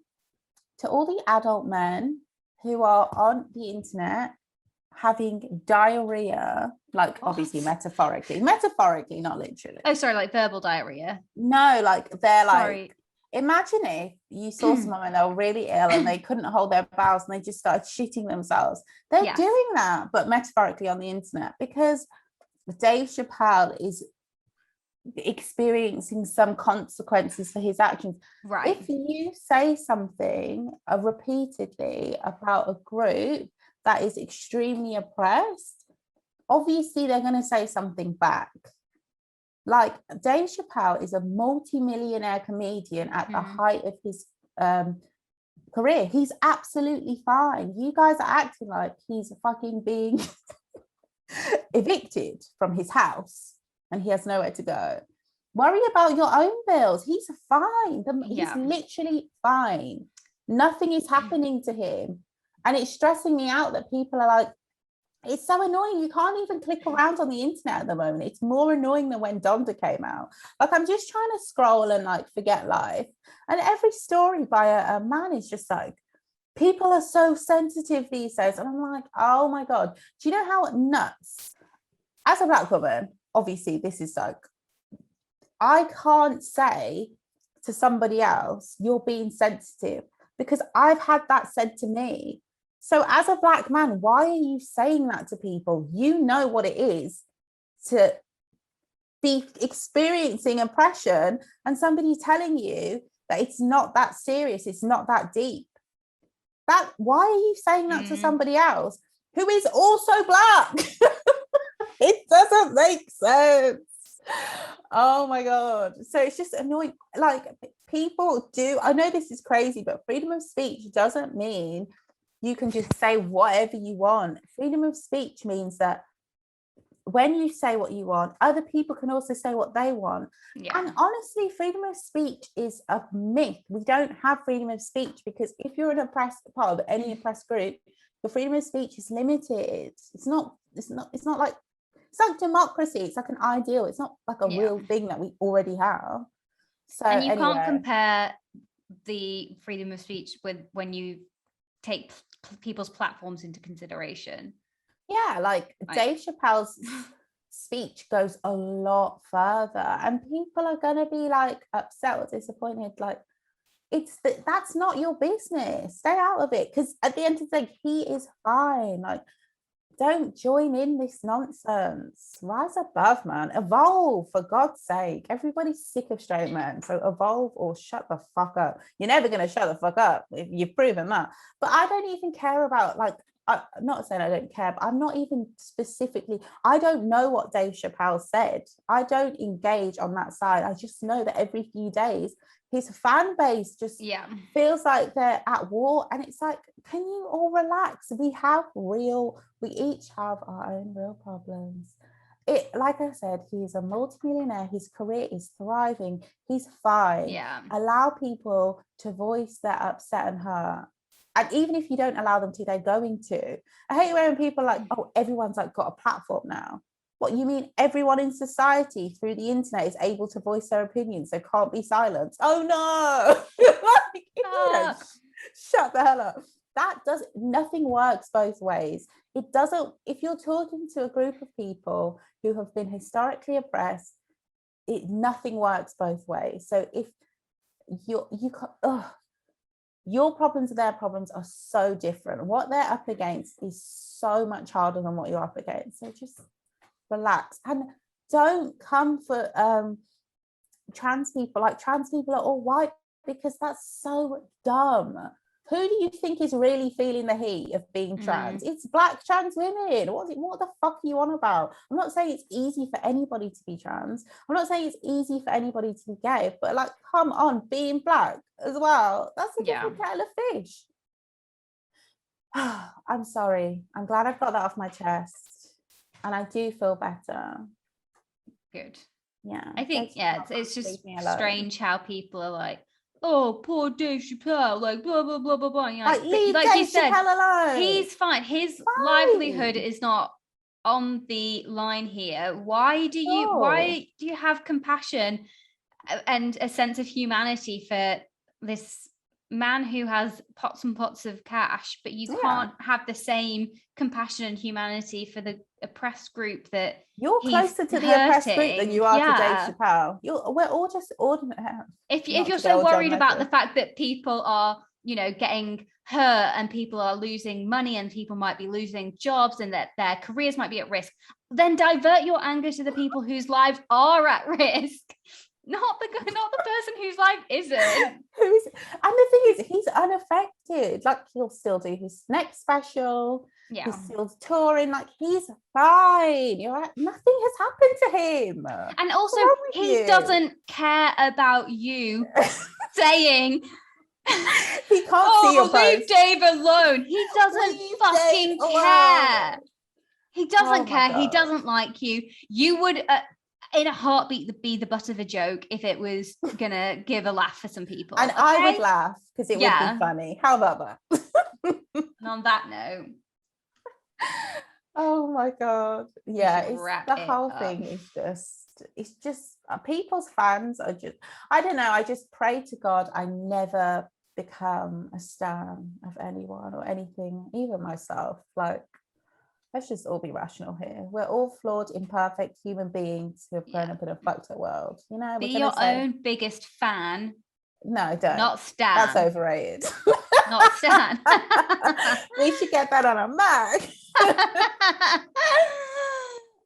to all the adult men who are on the internet having diarrhea, like obviously metaphorically, not literally. Oh, sorry, like verbal diarrhea. No, like they're like, imagine if you saw someone and they were really ill and they couldn't hold their bowels and they just started shitting themselves. They're doing that, but metaphorically on the internet, because Dave Chappelle is experiencing some consequences for his actions. Right. If you say something repeatedly about a group that is extremely oppressed, obviously they're going to say something back. Like Dave Chappelle is a multi-millionaire comedian at the height of his career. He's absolutely fine. You guys are acting like he's fucking being evicted from his house and he has nowhere to go. Worry about your own bills. He's fine. He's literally fine. Nothing is happening to him. And it's stressing me out that people are like, it's so annoying. You can't even click around on the internet at the moment. It's more annoying than when Donda came out. Like, I'm just trying to scroll and like forget life. And every story by a man is just like, people are so sensitive these days. And I'm like, oh my God. Do you know how nuts? As a Black woman, obviously this is like, I can't say to somebody else, you're being sensitive, because I've had that said to me. So as a Black man, why are you saying that to people? You know what it is to be experiencing oppression and somebody telling you that it's not that serious, it's not that deep. Why are you saying that to somebody else who is also Black? It doesn't make sense. Oh my God. So it's just annoying. Like, people do, I know this is crazy, but freedom of speech doesn't mean you can just say whatever you want. Freedom of speech means that when you say what you want, other people can also say what they want. And honestly, freedom of speech is a myth. We don't have freedom of speech because if you're an oppressed part of any oppressed group, your freedom of speech is limited. It's not like, it's like democracy. It's like an ideal. It's not like a real thing that we already have. So and you can't compare the freedom of speech with when you take people's platforms into consideration. Yeah, like Dave Chappelle's speech goes a lot further, and people are gonna be like upset or disappointed. Like, that's not your business. Stay out of it, because at the end of the day, he is fine. Like, don't join in this nonsense. Rise above, man. Evolve, for God's sake. Everybody's sick of straight men, so evolve or shut the fuck up. You're never going to shut the fuck up if you've proven that. But I don't even care about, like, I'm not saying I don't care, but I'm not even specifically, I don't know what Dave Chappelle said. I don't engage on that side. I just know that every few days his fan base just feels like they're at war, and it's like, can you all relax? We each have our own real problems. Like I said, he's a multimillionaire, his career is thriving, he's fine. Allow people to voice their upset and hurt, and even if you don't allow them to, they're going to. I hate when people are like, oh, everyone's like got a platform now. What, you mean everyone in society through the internet is able to voice their opinions, so can't be silenced? Oh no. Shut the hell up. Nothing works both ways. It doesn't. If you're talking to a group of people who have been historically oppressed, nothing works both ways. So if your problems and their problems are so different, what they're up against is so much harder than what you're up against. So just relax and don't come for trans people. Like, trans people are all white, because that's so dumb. Who do you think is really feeling the heat of being trans? It's Black trans women. What the fuck are you on about? I'm not saying it's easy for anybody to be trans. I'm not saying it's easy for anybody to be gay, but like, come on, being Black as well, that's a different kettle of fish. I'm sorry. I'm glad I've got that off my chest, and I do feel better. Good. Yeah. I think, it's just strange how people are like, oh, poor Dave Chappelle, like blah blah blah blah blah. You know, like you said, alone. He's fine. His livelihood is not on the line here. Why do you have compassion and a sense of humanity for this man who has pots and pots of cash, but you can't have the same compassion and humanity for the oppressed group that you're closer to the oppressed group than you are to Dave Chappelle. We're all just ordinary. If you're so worried about the fact that people are, getting hurt and people are losing money and people might be losing jobs and that their careers might be at risk, then divert your anger to the people whose lives are at risk. Not the person whose life isn't. And the thing is, he's unaffected. Like, he'll still do his next special. He's still touring. Like, he's fine. You're right. Nothing has happened to him. And also, he doesn't care about you saying, he can't see your leave post. Dave alone. He doesn't fucking care. He doesn't care. He doesn't like you. You would in a heartbeat be the butt of a joke if it was gonna give a laugh for some people. And I would laugh because it would be funny. How about that? And on that note, oh my God. Yeah, the whole thing is just people's fans are just, I don't know, I just pray to God I never become a stan of anyone or anything, even myself. Like, let's just all be rational here. We're all flawed, imperfect human beings who have grown up in a fucked up world. Be your own biggest fan. No, don't. Not stan. That's overrated. Not stan. We should get that on a mug.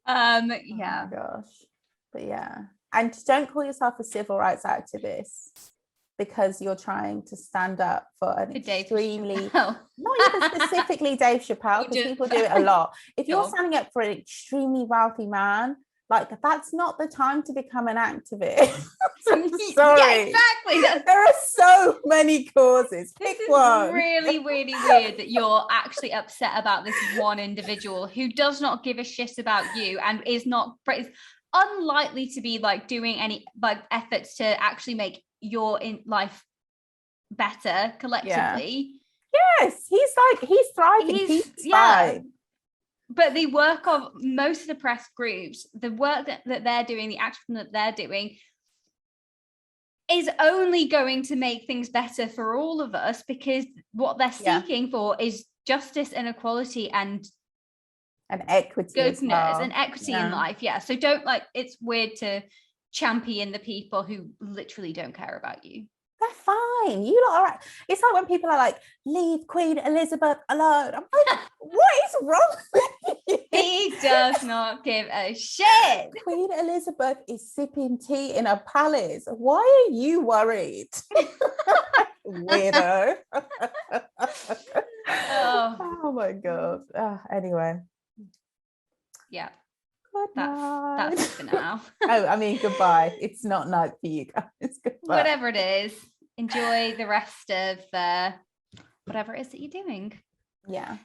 Yeah. Oh my gosh. But yeah. And don't call yourself a civil rights activist because you're trying to stand up for an extremely, not even specifically Dave Chappelle, because people do it a lot. If you're standing up for an extremely wealthy man, like, that's not the time to become an activist. I'm sorry. Yeah, exactly. There are so many causes. Pick one. It's really, really weird that you're actually upset about this one individual who does not give a shit about you and is unlikely to be like doing any like efforts to actually make your life better collectively. Yes, he's thriving. He's fine. But the work of most of the press groups, the work that they're doing, the action that they're doing is only going to make things better for all of us, because what they're seeking for is justice and equality and equity, goodness and equity in life. Yeah. So don't it's weird to champion the people who literally don't care about you. They're fine. You lot are right. It's like when people are like, leave Queen Elizabeth alone. I'm like, What is wrong with you? He does not give a shit. Queen Elizabeth is sipping tea in a palace. Why are you worried? Weirdo. Oh my god. Anyway. Yeah. Good night. That's it for now. Oh, I mean goodbye. It's not night for you guys. Goodbye. Whatever it is, enjoy the rest of whatever it is that you're doing. Yeah.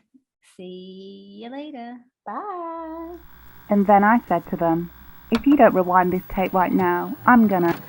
See you later. Bye. And then I said to them, if you don't rewind this tape right now, I'm gonna.